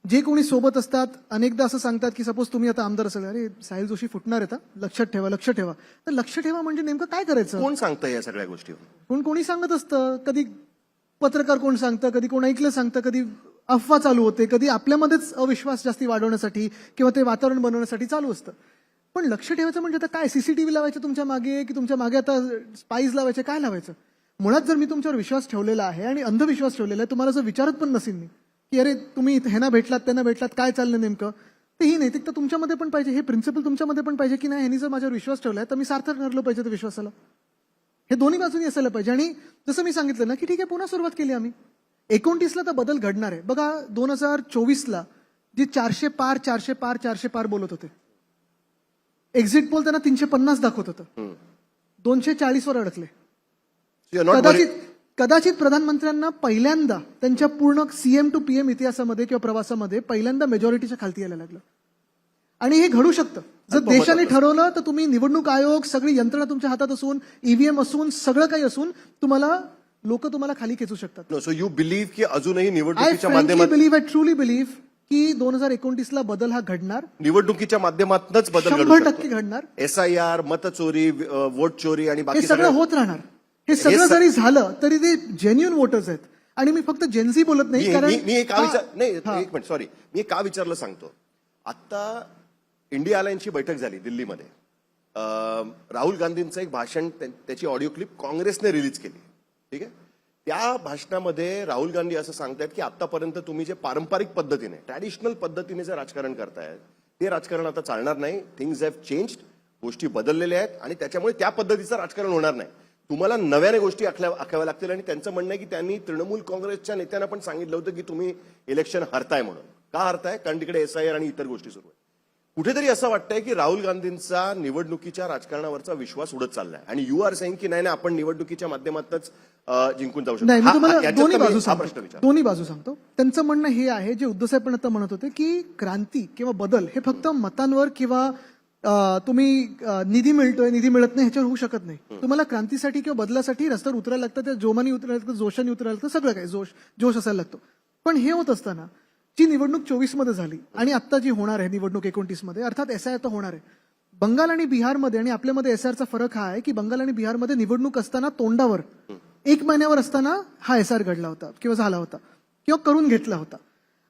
जे कोणी सोबत असतात अनेकदा असं सांगतात की सपोज तुम्ही आता आमदार असाल, अरे साहिल जोशी फुटणार आहेत, लक्षात ठेवा. तर लक्ष ठेवा म्हणजे नेमकं काय करायचं? कोण सांगतं या सगळ्या गोष्टी? कोणी सांगत असतं. कधी पत्रकार कोण सांगतं, कधी कोण ऐकलं सांगतं, कधी अफवा चालू होते, कधी आपल्यामध्येच अविश्वास जास्ती वाढवण्यासाठी किंवा ते वातावरण बनवण्यासाठी चालू असतं. पण लक्ष ठेवायचं म्हणजे आता काय, सीसीटीव्ही लावायचं तुमच्या मागे की तुमच्या मागे आता स्पाईज लावायचे, काय लावायचं? मुळात जर मी तुमच्यावर विश्वास ठेवलेला आहे आणि अंधविश्वास ठेवलेला आहे, तुम्हाला जर विचारत पण नसेल मी की अरे तुम्ही ह्यांना भेटलात त्यांना भेटलात, काय चाललं नेमकं, तर ही नैतिकता तुमच्यामध्ये पण पाहिजे, हे प्रिन्सिपल तुमच्यामध्ये पण पाहिजे की नाही, ह्यांनी जर माझ्यावर विश्वास ठेवलाय तर मी सार्थक ठरलं पाहिजे त्या विश्वासाला. हे दोन्ही बाजूनी असायला पाहिजे. आणि जसं मी सांगितलं ना की ठीक आहे, पुन्हा सुरुवात केली आम्ही. 29ला तर बदल घडणार आहे. बघा 2024ला जे 400 पार बोलत होते, एक्झिट पोल त्यांना 350 दाखवत होतं, 240 वर अडकले. कदाचित प्रधानमंत्र्यांना पहिल्यांदा त्यांच्या पूर्ण सीएम टू पीएम इतिहासामध्ये किंवा प्रवासामध्ये पहिल्यांदा मेजॉरिटीच्या खालती यायला लागलं. आणि हे घडू शकतं जर देशाने ठरवलं तर. तुम्ही निवडणूक आयोग सगळी यंत्रणा तुमच्या हातात असून ईव्हीएम असून सगळं काही असून लोक तुम्हाला खाली खेचू शकतात. सो यू बिलीव्ह की अजूनही आय निवडणुकीच्या फ्रँकली माध्यमात बिलीव्ह, आय ट्रुली बिलीव्ह की 2029ला बदल हा घडणार, निवडणुकीच्या माध्यमातूनच बदल घडू 100% घडणार. SIR, मतचोरी, वोट चोरी आणि हे बाकी सगळं होत राहणार. हे सगळं जरी झालं तरी ते जेन्युइन वोटर्स आहेत. आणि मी फक्त जेन्झी बोलत नाही, कारण मी एक मिनिट सॉरी, मी एक का विचारलं सांगतो. आता इंडिया अलायन्सची बैठक झाली दिल्लीमध्ये. राहुल गांधींचं एक भाषण, त्याची ऑडिओ क्लिप काँग्रेसने रिलीज केली. ठीक आहे. त्या भाषणामध्ये राहुल गांधी असं सांगतायत की आतापर्यंत तुम्ही जे पारंपरिक पद्धतीने, ट्रॅडिशनल पद्धतीने जे राजकारण करतायत ते राजकारण आता चालणार नाही. थिंग्स हॅव चेंज्ड, गोष्टी बदललेल्या आहेत आणि त्याच्यामुळे त्या पद्धतीचं राजकारण होणार नाही. तुम्हाला नव्याने गोष्टी आखाव्या लागतील. आणि त्यांचं म्हणणं आहे की त्यांनी तृणमूल काँग्रेसच्या नेत्यांना पण सांगितलं होतं की तुम्ही इलेक्शन हरताय म्हणून. का हरताय? कारण तिकडे SIR आणि इतर गोष्टी सुरू आहेत. कुठेतरी असं वाटतंय की राहुल गांधींचा निवडणुकीच्या राजकारणावरचा विश्वास उडत चाललाय आणि यू आर सेइंग की नाही आपण निवडणुकीच्या माध्यमातच जिंकून जाऊ शकतो. नाही, मी तुम्हाला याच्यात दोन्ही मी बाजू हा सांगतो. प्रश्न विचार. दोन्ही बाजू सांगतो. त्यांचं म्हणणं हे आहे, जे उद्धव साहेब पण आता म्हणत होते, की क्रांती किंवा बदल हे फक्त मतांवर किंवा तुम्ही निधी मिळतोय निधी मिळत नाही ह्याच्यावर होऊ शकत नाही. तुम्हाला क्रांतीसाठी किंवा बदलासाठी रस्त्यावर उतरायला लागतं, त्या जोमाने उतरायला लागतं, जोशाने उतरायला लागतं, सगळं काही जोश असायला लागतो. पण हे होत असताना जी निवडणूक 24 मध्ये झाली आणि आता जी होणार आहे निवडणूक 29 मध्ये, अर्थात SIR तर होणार आहे. बंगाल आणि बिहारमध्ये आणि आपल्यामध्ये SIRचा फरक हा आहे की बंगाल आणि बिहारमध्ये निवडणूक असताना तोंडावर 1 महिन्यावर असताना हा SIR घडला होता किंवा झाला होता किंवा करून घेतला होता.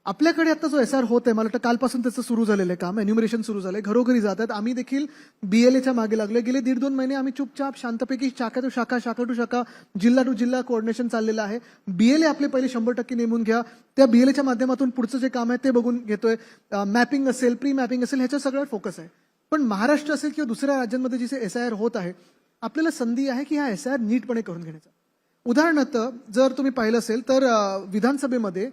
आपल्याकडे आता जो SIR होत आहे, मला वाटतं कालपासून त्याचं सुरू झालेलं आहे काम, एन्युमरेशन सुरू झालंय, घरोघरी जातात. आम्ही देखील BLAच्या मागे लागलोय. गेले 1.5-2 महिने आम्ही चुपचाप शांतपैकी शाखा टू शाखा, जिल्हा टू जिल्हा कोऑर्डिनेशन चाललेलं आहे. BLA आपले पहिले 100% नेमून घ्या. त्या BLAच्या माध्यमातून पुढचं जे काम आहे ते बघून घेतोय. मॅपिंग असेल, प्री मॅपिंग असेल, ह्याच्या सगळ्यावर फोकस आहे. पण महाराष्ट्र असेल किंवा दुसऱ्या राज्यांमध्ये जिथे SIR होत आहे, आपल्याला संधी आहे की हा SIR नीटपणे करून घेण्याचा. उदाहरणार्थ जर तुम्ही पाहिलं असेल तर विधानसभेमध्ये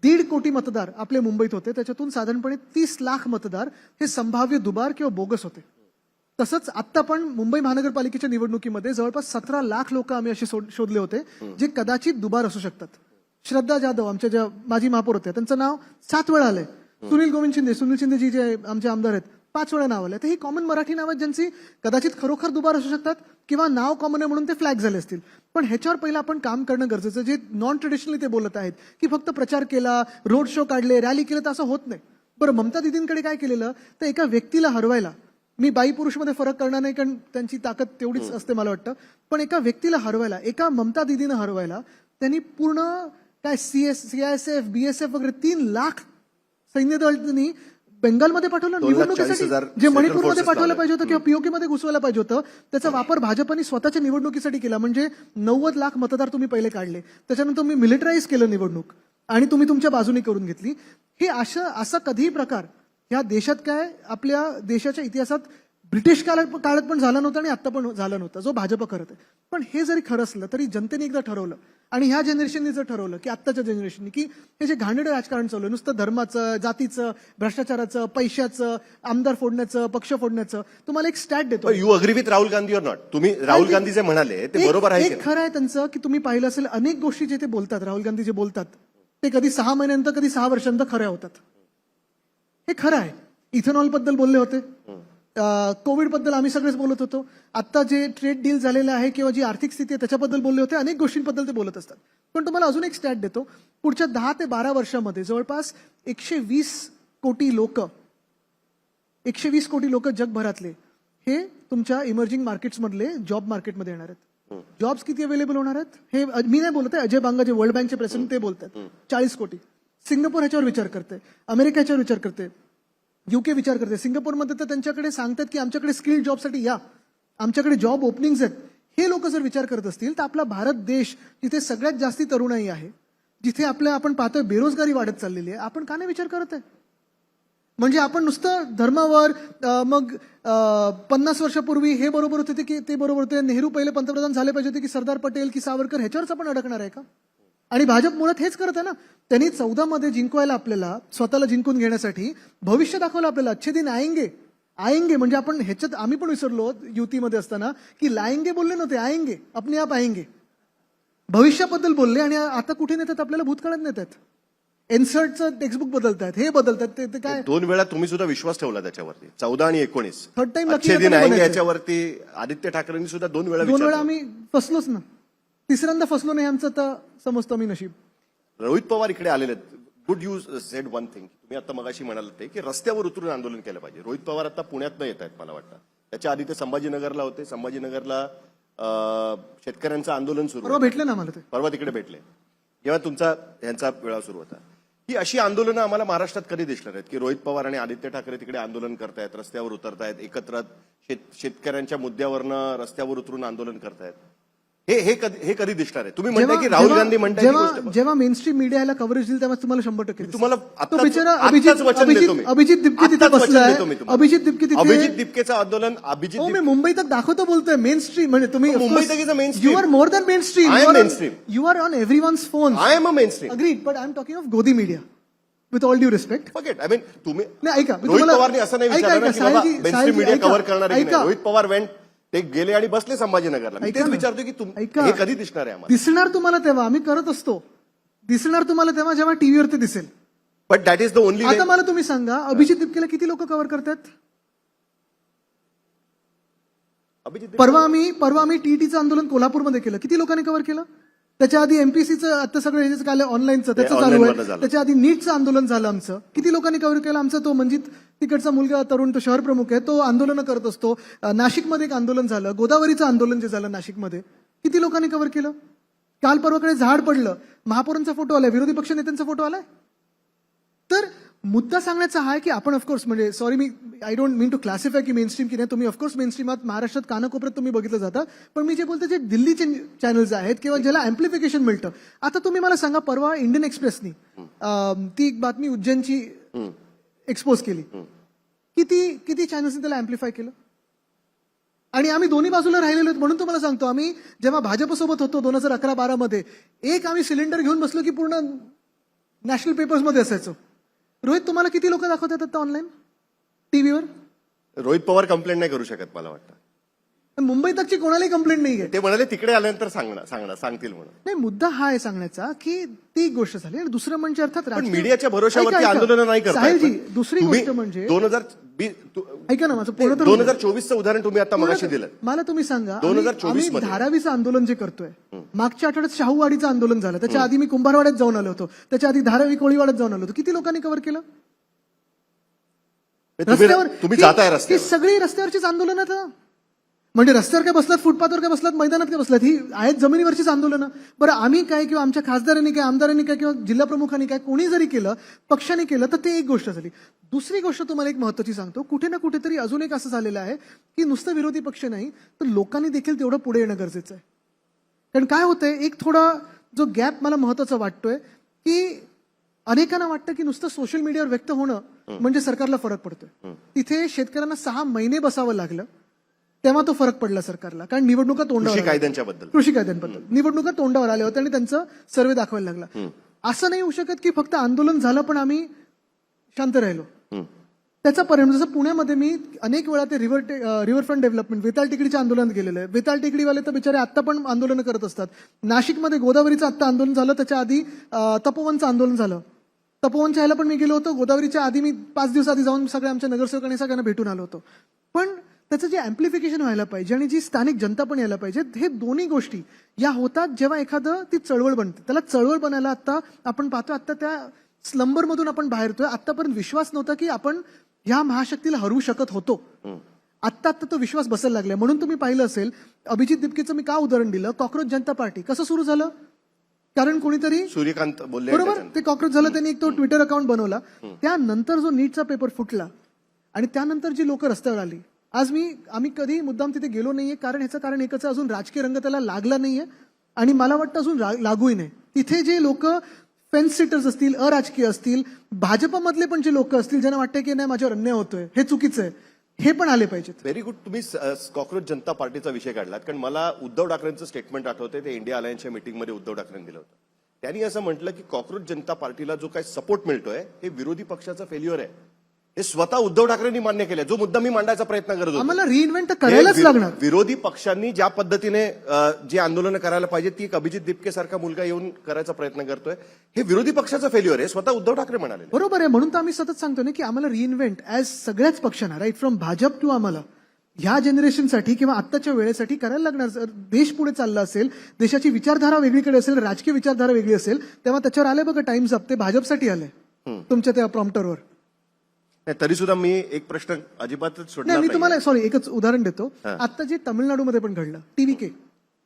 1.5 कोटी मतदार आपले मुंबईत होते. त्याच्यातून साधारणपणे 30 लाख मतदार हे संभाव्य दुबार किंवा बोगस होते. तसंच आता पण मुंबई महानगरपालिकेच्या निवडणुकीमध्ये जवळपास 17 लाख लोक आम्ही असे शोधले होते जे कदाचित दुबार असू शकतात. श्रद्धा जाधव आमच्या ज्या माजी महापौर होत्या, त्यांचं नाव 7 वेळा आलंय. सुनील शिंदे जी जे आमचे आमदार आहेत, 5 वेळा नाव आलंय. तर ही कॉमन मराठी नाव आहेत ज्यांची कदाचित खरोखर दुबार असू शकतात किंवा नाव कॉमन आहे म्हणून ते फ्लॅग झाले असतील. पण ह्याच्यावर पहिलं आपण काम करणं गरजेचं. जे नॉन ट्रेडिशनली ते बोलत आहेत की फक्त प्रचार केला, रोड शो काढले, रॅली केलं, तर असं होत नाही. बरं, ममता दिदींकडे काय केलेलं, तर एका व्यक्तीला हरवायला, मी बाई पुरुषमध्ये फरक करणार नाही कारण त्यांची ताकद तेवढीच असते मला वाटतं, पण एका व्यक्तीला हरवायला, एका ममता दिदीनं हरवायला त्यांनी पूर्ण काय CISF, BSF वगैरे 3 लाख सैन्य दल त्यांनी बेंगालमध्ये पाठवलं निवडणुकीसाठी. जे मणिपूरमध्ये पाठवलं पाहिजे होतं किंवा POK मध्ये घुसवायला पाहिजे होतं, त्याचा वापर भाजपने स्वतःच्या निवडणुकीसाठी केला. म्हणजे 90 लाख मतदार तुम्ही पहिले काढले, त्याच्यानंतर तुम्ही मिलिटराईज केलं निवडणूक आणि तुम्ही तुमच्या बाजूने करून घेतली. हे असा कधीही प्रकार ह्या देशात काय आपल्या देशाच्या इतिहासात ब्रिटिश काळात पण झाला नव्हता आणि आता पण झाला नव्हता, जो भाजप करत आहे. पण हे जरी खरं असलं तरी जनतेने एकदा ठरवलं आणि ह्या जनरेशनने जर ठरवलं की आत्ताच्या जनरेशनने की हे जे घाणेरडं राजकारण चालू आहे, नुसतं धर्माचं, जातीचं, भ्रष्टाचाराचं, पैशाचं, आमदार फोडण्याचं, पक्ष फोडण्याचं, तुम्हाला एक स्टॅट देतो. You agree with Rahul Gandhi or not? तुम्ही राहुल गांधी जे म्हणाले ते बरोबर आहे की एक खरं आहे त्यांचं की तुम्ही पाहिलं असेल अनेक गोष्टी जे ते बोलतात, राहुल गांधी जे बोलतात ते कधी 6 महिन्यानंतर कधी 6 वर्षांनंतर खऱ्या होतात. हे खरं आहे. इथेनॉल बद्दल बोलले होते, कोविड बद्दल आम्ही सगळेच बोलत होतो, आता जे ट्रेड डील झालेलं आहे किंवा जी आर्थिक स्थिती आहे त्याच्याबद्दल बोलले होते, अनेक गोष्टींबद्दल ते बोलत असतात. पण तुम्हाला अजून एक स्टॅट देतो, पुढच्या 10 ते 12 वर्षामध्ये जवळपास 120 कोटी लोक जगभरातले हे तुमच्या इमर्जिंग मार्केट्स मधले जॉब मार्केटमध्ये येणार आहेत. जॉब्स किती अवेलेबल होणार आहेत हे मी नाही बोलत आहे, अजय बांगा जे वर्ल्ड बँकचे प्रेसिडेंट ते बोलतात. 40 कोटी. सिंगापूर ह्याच्यावर विचार करते, अमेरिका ह्याच्यावर विचार करते, UK विचार करते. सिंगापूरमध्ये तर त्यांच्याकडे सांगतात की आमच्याकडे स्किल्ड जॉबसाठी या, आमच्याकडे जॉब ओपनिंग्स आहेत. हे लोक जर विचार करत असतील तर आपला भारत देश जिथे सगळ्यात जास्ती तरुणाई आहे, जिथे आपण पाहतोय बेरोजगारी वाढत चाललेली आहे, आपण का नाही विचार करत आहे? म्हणजे आपण नुसतं धर्मावर, मग 50 वर्षापूर्वी हे बरोबर होते की ते बरोबर होते, नेहरू पहिले पंतप्रधान झाले पाहिजे होते की सरदार पटेल की सावरकर, ह्याच्यावरच आपण अडकणार आहे का? आणि भाजप मुळात हेच करत आहे ना. त्यांनी 14 मध्ये जिंकवायला, आपल्याला स्वतःला जिंकून घेण्यासाठी भविष्य दाखवलं आपल्याला. अच्छे दिन आएंगे म्हणजे आपण ह्याच्यात आम्ही पण विसरलो युतीमध्ये असताना की लाएंगे बोलले नव्हते, आएंगे, अपने आप आएंगे. भविष्याबद्दल बोलले आणि आता कुठे नेतात आपल्याला? भूतकाळात नेतात. एन्सर्टचं टेक्स्टबुक बदलतात, हे बदलतात, ते काय 2 वेळा तुम्ही सुद्धा विश्वास ठेवला त्याच्यावरती, 14 आणि 19. Third time lucky अच्छे दिन नाही आएंगे बनायचं. याच्यावरती आदित्य ठाकरेंनी सुद्धा 2 वेळा 2 वेळा विचारलं. आम्ही फसलोच ना. तिसऱ्यांदा फसलो नाही आमचं, तर समजतो मी नशीब. रोहित पवार इकडे आलेले आहेत. Good you sed one thing. तुम्ही आता मगाशी म्हणाल ते की रस्त्यावर उतरून आंदोलन केलं पाहिजे. रोहित पवार आता पुण्यात न येत आहेत मला वाटतं. त्याच्या आधी ते संभाजीनगरला होते. संभाजीनगरला शेतकऱ्यांचं आंदोलन सुरू परवा होतं. भेटले ना मला ते. परवा तिकडे भेटले जेव्हा तुमचा ह्यांचा वेळा सुरू होता. ही अशी आंदोलनं आम्हाला महाराष्ट्रात कधी दिसणार आहेत की रोहित पवार आणि आदित्य ठाकरे तिकडे आंदोलन करतायत, रस्त्यावर उतरतायत, एकत्र शेतकऱ्यांच्या मुद्द्यावरनं रस्त्यावर उतरून आंदोलन करतायत. हे कधी दिसणार आहे? तुम्ही म्हणताय की राहुल गांधी म्हणताय ही गोष्ट. जेव्हा मेन स्ट्रीम मीडियाला कव्हरेज दिली तेव्हा तुम्हाला 100% दिसेल. तुम्हाला तो बिचारा आत्ताच वचन देतो मी. अभिजित दिपके तिथे आत्ताच वचन बसलाय. देतो मी तुम्हाला. अभिजित दिपके तिथे. अभिजित दिपकेचं आंदोलन हो, मी मुंबई तक दाखवतो बोलतोय. मेन स्ट्रीम म्हणजे तुम्ही मुंबई तक is a mainstream. You are more than mainstream. I am mainstream. You are on everyone's phone. I am a mainstream. Agreed, but I am talking of Godi media with all due respect. Forget. I mean तुम्ही नाही, ऐका, मी रोहित तुम्हाला- पवारनी असं नाही ऐका, विचारलं ऐका, की बाबा साहिलजी, मेनस्ट्रीम मीडिया ऐका, कव्हर करणार आहे की नाही. ऐका. रोहित पवार ते गेले आणि बसले संभाजीनगरला. मी ऐका तेच ना. विचारतो की ऐका. हे कधी दिसणार आहे आम्हाला? दिसणार तुम्हाला तेव्हा, आम्ही करत असतो. दिसणार तुम्हाला तेव्हा जेव्हा टीव्हीवर ते दिसेल. But that is the only आता मला तुम्ही सांगा, अभिजित दिपकेला किती लोक कव्हर करतात? परवा आम्ही टीटीचं आंदोलन कोल्हापूरमध्ये केलं. किती लोकांनी कव्हर केलं? त्याच्या आधी एमपीसीचं आता सगळं हे जे आलं ऑनलाईनचं त्याचं online चालू मधलं आहे. झालं. त्याच्या आधी नीटचं आंदोलन झालं आमचं. किती लोकांनी कव्हर केलं आमचं? तो मंजित तिकडचा मुलगा तरुण, तो शहर प्रमुख आहे, तो आंदोलन करत असतो. नाशिकमध्ये एक आंदोलन झालं, गोदावरीचं आंदोलन जे झालं नाशिकमध्ये, किती लोकांनी कव्हर केलं? काल परवाकडे झाड पडलं, महापौरांचा फोटो आलाय, विरोधी पक्ष नेत्यांचा फोटो आलाय. तर मुद्दा सांगण्याचा हा आहे की आपण ऑफकोर्स म्हणजे सॉरी मी I don't mean to classify की मेन स्ट्रीम की नाही. तुम्ही ऑफकोर्स मेन स्ट्रीम आहात, महाराष्ट्रात कानाकोपऱ्यात तुम्ही बघितलं जातं. पण मी जे बोलतो जे दिल्लीचे चॅनल्स आहेत किंवा ज्याला अँप्लिफिकेशन मिळतं. आता तुम्ही मला सांगा, परवा इंडियन एक्सप्रेसनी ती एक बातमी उज्जैनची एक्सपोज केली. किती चॅनल्सनी त्याला अँप्लिफाय केलं? आणि आम्ही दोन्ही बाजूला राहिलेलो आहेत. म्हणून तुम्हाला सांगतो, आम्ही जेव्हा भाजपसोबत होतो 2011-12 मध्ये, एक आम्ही सिलेंडर घेऊन बसलो की पूर्ण नॅशनल पेपर्समध्ये असायचो. रोहित, तुम्हाला किती लोक दाखवतात आता ऑनलाईन टीव्हीवर? रोहित पवार कंप्लेंट नाही करू शकत मला वाटतं. मुंबई तकची कोणालाही कंप्लेंट नाही आहे. ते म्हणाले तिकडे आल्यानंतर सांगतील म्हणून. नाही, मुद्दा हा आहे सांगण्याचा की ती गोष्ट झाली. आणि दुसरं म्हणजे अर्थात पण राजकीय- मीडियाच्या भरोशावरती ऐका, ऐका. आंदोलन नाही करताय. साहिलजी, पण दुसरी तुम्ही गोष्ट म्हणजे 2020 ऐका ना, माझं पूर्ण तर होऊ द्या. 2024चं उदाहरण तुम्ही आता मगाशी दिलं. मला तुम्ही सांगा, 2024 आम्ही मध्ये. धारावीचं आंदोलन जे करतोय, मागच्या आठवड्यात शाहूवाडीचं आंदोलन झालं, त्याच्या आधी मी कुंभारवाड्यात जाऊन आलो होतो, त्याच्या आधी धारावी कोळीवाड्यात जाऊन आलो होतो. किती लोकांनी कव्हर केलं? तुम्ही जाताय ही रस्त्यावर. सगळी रस्त्यावरचीच आंदोलन आहेत. म्हणजे रस्त्यावर काय बसलात, फुटपाथवर काय बसलात, मैदानात काय बसलात, ही आहेत जमिनीवरचीच आंदोलनं. बरं, आम्ही काय किंवा आमच्या खासदारांनी काय, आमदारांनी काय किंवा जिल्हा प्रमुखांनी काय, कोणी जरी केलं, पक्षाने केलं, तर ते एक गोष्ट झाली. दुसरी गोष्ट तुम्हाला एक महत्त्वाची सांगतो. कुठे ना कुठेतरी अजून एक असं झालेलं आहे की नुसतं विरोधी पक्ष नाही, तर लोकांनी देखील तेवढं पुढे येणं गरजेचं आहे. कारण काय होतंय, एक थोडा जो गॅप मला महत्त्वाचा वाटतोय की अनेकांना वाटतं की नुसतं सोशल मीडियावर व्यक्त होणं म्हणजे सरकारला फरक पडतोय. तिथे शेतकऱ्यांना 6 महिने बसावं लागलं, तेव्हा तो फरक पडला सरकारला. कारण निवडणुका तोंडावर कृषी कायद्यांच्याबद्दल कृषी कायद्यांबद्दल निवडणुका तोंडावर आल्या होत्या आणि त्यांचं सर्वे दाखवायला लागला. असं नाही होऊ शकत की फक्त आंदोलन झालं पण आम्ही शांत राहिलो. त्याचा परिणाम जसं पुण्यामध्ये मी अनेक वेळा ते रिव्हरफ्रंट डेव्हलपमेंट वेताळ टेकडीच्या आंदोलनात गेलेलं आहे. वेताळ टेकडीवाले तर बिचारे आत्ता पण आंदोलनं करत असतात. नाशिकमध्ये गोदावरीचं आत्ता आंदोलन झालं, त्याच्या आधी तपोवनचं आंदोलन झालं. तपोवनच्या ह्याला पण मी गेलो होतो. गोदावरीच्या आधी मी 5 दिवस आधी जाऊन सगळ्या आमच्या नगरसेवकांनी सगळ्यांना भेटून आलो होतो. पण त्याचं जे अँप्लिफिकेशन व्हायला पाहिजे आणि जी स्थानिक जनता पण यायला पाहिजे, हे दोन्ही गोष्टी या होतात जेव्हा एखादं ती चळवळ बनते. त्याला चळवळ बनायला आता आपण पाहतो, आता त्या स्लंबरमधून आपण बाहेर येतोय. आतापर्यंत विश्वास नव्हता की आपण ह्या महाशक्तीला हरवू शकत होतो. आत्ता तो विश्वास बसायला लागलाय. म्हणून तुम्ही पाहिलं असेल, अभिजित दिपकेचं मी का उदाहरण दिलं, कॉक्रोच जनता पार्टी कसं सुरू झालं? कारण कोणीतरी सूर्यकांत बोलले बरोबर ते कॉक्रोच झालं, त्यांनी एक तो ट्विटर अकाउंट बनवला. त्यानंतर जो नीटचा पेपर फुटला आणि त्यानंतर जी लोक रस्त्यावर आली. आज आम्ही कधी मुद्दाम तिथे गेलो नाहीये, कारण ह्याचं कारण एकच आहे, अजून राजकीय रंग त्याला लागला नाहीये आणि मला वाटतं अजून लागूही नाही. तिथे जे लोक फेन्स सिटर्स असतील, अराजकीय असतील, भाजपमधले पण जे लोक असतील ज्यांना वाटतं की नाही माझ्यावर अन्याय होतोय, हे चुकीचं आहे, हे पण आले पाहिजेत. Very good. तुम्ही कॉक्रोच जनता पार्टीचा विषय काढलात, कारण मला उद्धव ठाकरेंचं स्टेटमेंट आठवतंय. ते इंडिया अलायन्सच्या मीटिंगमध्ये उद्धव ठाकरेंनी दिलं होतं. त्यांनी असं म्हटलं की कॉक्रोच जनता पार्टीला जो काही सपोर्ट मिळतोय हे विरोधी पक्षाचा फेल्युअर आहे. हे स्वतः उद्धव ठाकरेंनी मान्य केलं. जो मुद्दा मी मांडायचा प्रयत्न करत होतो, आम्हाला रिइन्व्हेंट तर करायलाच लागणार. विरोधी पक्षांनी ज्या पद्धतीने जी आंदोलनं करायला पाहिजे ती अभिजित दिपके सारखा मुलगा येऊन करायचा प्रयत्न करतोय, हे विरोधी पक्षाचं फेल्युअर आहे. स्वतः उद्धव ठाकरे म्हणाले. बरोबर आहे. म्हणून तर आम्ही सतत सांगतो ना की आम्हाला रिइन्व्हेंट ऍज सगळ्याच पक्षांना, राईट फ्रॉम भाजप टू आम्हाला ह्या जनरेशनसाठी किंवा आत्ताच्या वेळेसाठी करायला लागणार. जर देश पुढे चालला असेल, देशाची विचारधारा वेगळीकडे असेल, राजकीय विचारधारा वेगळी असेल, तेव्हा त्याच्यावर आले बघा टाइम्स अप, ते भाजपसाठी आले तुमच्या त्या प्रॉम्प्टरवर. नाही, तरी सुद्धा मी एक प्रश्न अजिबातच सोडणार नाही, मी नाही. तुम्हाला सॉरी एकच उदाहरण देतो. आता जे तामिळनाडूमध्ये पण घडलं, TVK,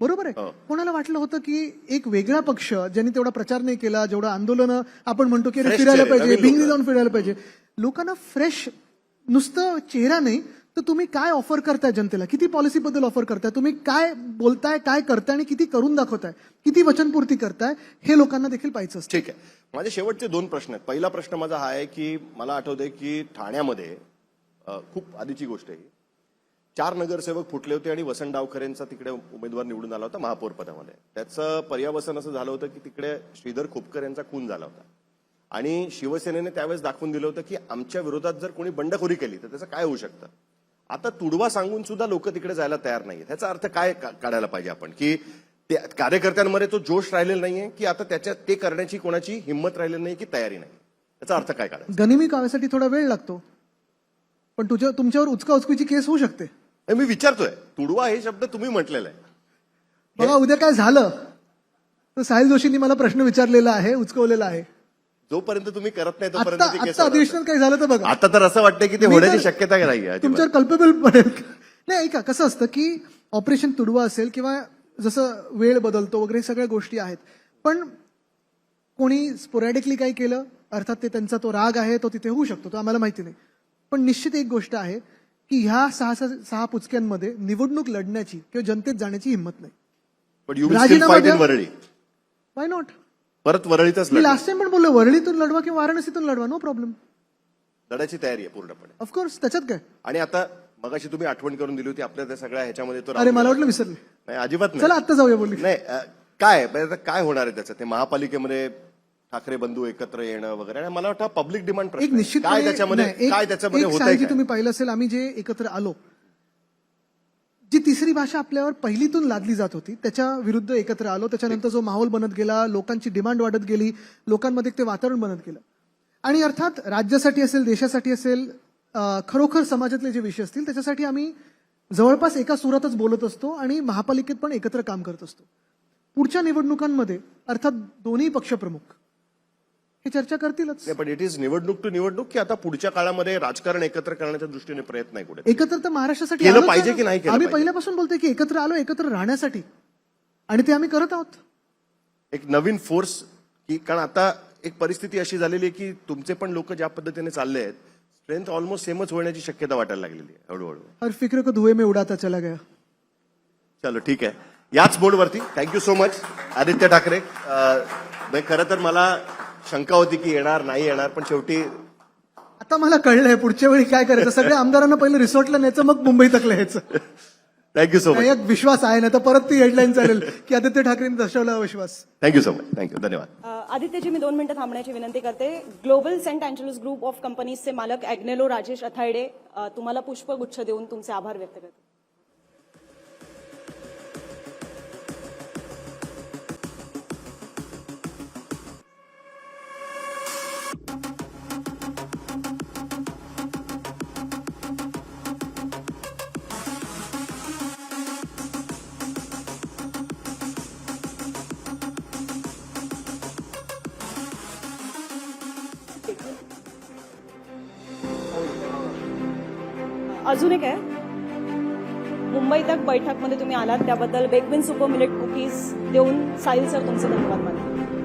बरोबर आहे. कोणाला वाटलं होतं की एक वेगळा पक्ष ज्यांनी तेवढा प्रचार नाही केला, जेवढं आंदोलन आपण म्हणतो की अरे Fresh फिरायला चेहरे, पाहिजे, नवीन भिंगरी लोकं. जाऊन फिरायला पाहिजे, लोकांना फ्रेश नुसतं चेहरा नाही तर तुम्ही काय ऑफर करताय जनतेला, किती पॉलिसीबद्दल ऑफर करताय, तुम्ही काय बोलताय, काय करताय आणि किती करून दाखवताय, किती वचनपूर्ती करताय, हे लोकांना देखील पाहिजे असतं. ठीक आहे. माझे शेवटचे 2 प्रश्न आहेत. पहिला प्रश्न माझा हा आहे की मला आठवतंय की ठाण्यामध्ये खूप आधीची गोष्ट आहे, 4 नगरसेवक फुटले होते आणि वसंत डावखरेंचा तिकडे उमेदवार निवडून आला होता महापौर पदामध्ये. त्याचं पर्यावसन असं झालं होतं की तिकडे श्रीधर खोपकर यांचा खून झाला होता आणि शिवसेनेने त्यावेळेस दाखवून दिलं होतं की आमच्या विरोधात जर कोणी बंडखोरी केली तर त्याचं काय होऊ शकतं. आता तुडवा सांगून सुद्धा लोक तिकडे जायला तयार नाहीये. त्याचा अर्थ काय काढायला पाहिजे आपण, की कार्यकर्त्यांमध्ये तो जोश राहिलेला नाहीये, की आता त्याच्यात ते करण्याची कोणाची हिंमत राहिलेली नाही, की तयारी नाही. त्याचा अर्थ काय काढायचा. गनिमी कामासाठी थोडा वेळ लागतो, पण तुमच्यावर उचकाउचकीची केस होऊ शकते. मी विचारतोय, तुडवा हे शब्द तुम्ही म्हटलेला आहे. बघा उद्या काय झालं तर साहिल जोशींनी मला प्रश्न विचारलेला आहे, उचकवलेला आहे. जोपर्यंत तुम्ही करत नाही तोपर्यंत ती केस आता अधिवेशनात काही झालं तर बघा, आता तर असं वाटतंय की ते मी होण्याची तर शक्यता नाही आहे. तुमच्यावर कल्पेबल पडेल. नाही, ऐका कसं असतं की ऑपरेशन तुडवा असेल किंवा जसं वेळ बदलतो वगैरे सगळ्या गोष्टी आहेत, पण कोणी स्पोरॅडिकली काही केलं, अर्थात ते त्यांचा तो राग आहे तो तिथे होऊ शकतो, तो आम्हाला माहिती नाही. पण निश्चित एक गोष्ट आहे की ह्या 6 पुचक्यांमध्ये निवडणूक लढण्याची किंवा जनतेत जाण्याची हिंमत नाही. पण you will still fight in Worli. Why not. परत वरळीतच मी लास्ट टाइम पण बोललो, वरळीतून लढवा किंवा वाराणसीतून लढवा, नो प्रॉब्लेम. लढायची तयारी आहे पूर्णपणे. ऑफकोर्स, त्याच्यात काय. आणि आता मगाशी तुम्ही आठवण करून दिली होती आपल्या त्या सगळ्या ह्याच्यामध्ये तो अरे मला वाटलं विसरले. नाही, अजिबात चला नाही. आत्ता जाऊया बोलली. नाही, काय आता काय होणार आहे त्याचं, ते महापालिकेमध्ये ठाकरे बंधू एकत्र येणं वगैरे. आणि मला वाटतं पब्लिक डिमांड एक निश्चित काय त्याच्यामध्ये होत आहे. तुम्ही पाहिलं असेल, आम्ही जे एकत्र आलो, जी तिसरी भाषा आपल्यावर पहिलीतून लादली जात होती त्याच्या विरुद्ध एकत्र आलो. त्याच्यानंतर जो माहोल बनत गेला, लोकांची डिमांड वाढत गेली, लोकांमध्ये ते वातावरण बनत गेलं. आणि अर्थात राज्यासाठी असेल, देशासाठी असेल, खरोखर समाजातले जे विषय असतील त्याच्यासाठी आम्ही जवळपास एका सुरातच बोलत असतो आणि महापालिकेत पण एकत्र काम करत असतो. पुढच्या निवडणुकांमध्ये अर्थात दोन्ही पक्षप्रमुख हे चर्चा करतीलच. पण इट इज निवडणूक टू निवडणूक, की आता पुढच्या काळामध्ये राजकारण एकत्र करण्याच्या दृष्टीने प्रयत्न आहे कुठे. एकत्र तर महाराष्ट्रासाठी केलं आलोच पाहिजे आहे की ना. नाही केलं आम्ही पाहिजे? पहिल्यापासून बोलतोय की एकत्र आलो एकत्र राहण्यासाठी, आणि ते आम्ही करत आहोत. एक नवीन फोर्स, की कारण आता एक परिस्थिती अशी झालेली आहे की तुमचे पण लोक ज्या पद्धतीने चालले आहेत, स्ट्रेंथ ऑलमोस्ट सेमच होण्याची शक्यता वाटायला लागलेली आहे हळूहळू. हर फिक्र को धुए में उडाता चला गया. चलो ठीक आहे, याच बोर्डवरती thank you so much Aaditya Thackeray. खरं तर मला शंका होती की येणार नाही येणार, पण शेवटी आता मला कळलंय पुढच्या वेळी काय करायचं. सगळ्या आमदारांना पहिलं रिसॉर्टला न्यायचं, मग मुंबई तक यायचं. Thank you so much. एक विश्वास आहे ना, तर परत ती हेडलाईन चालेल की आदित्य ठाकरेंनी दर्शवला विश्वास. Thank you so much. थँक्यू, धन्यवाद. आदित्यजी, मी 2 मिनिटं थांबण्याची विनंती करते. Global Saint Angelo's group of कंपनीजचे मालक ॲग्नेलो राजेश अथायडे तुम्हाला पुष्पगुच्छ देऊन तुमचे आभार व्यक्त करते. अजून एक आहे, मुंबई तक बैठकमध्ये तुम्ही आलात त्याबद्दल बेकविन सुपर मिलेट कुकीज देऊन साहिल सर तुमचे धन्यवाद मानते.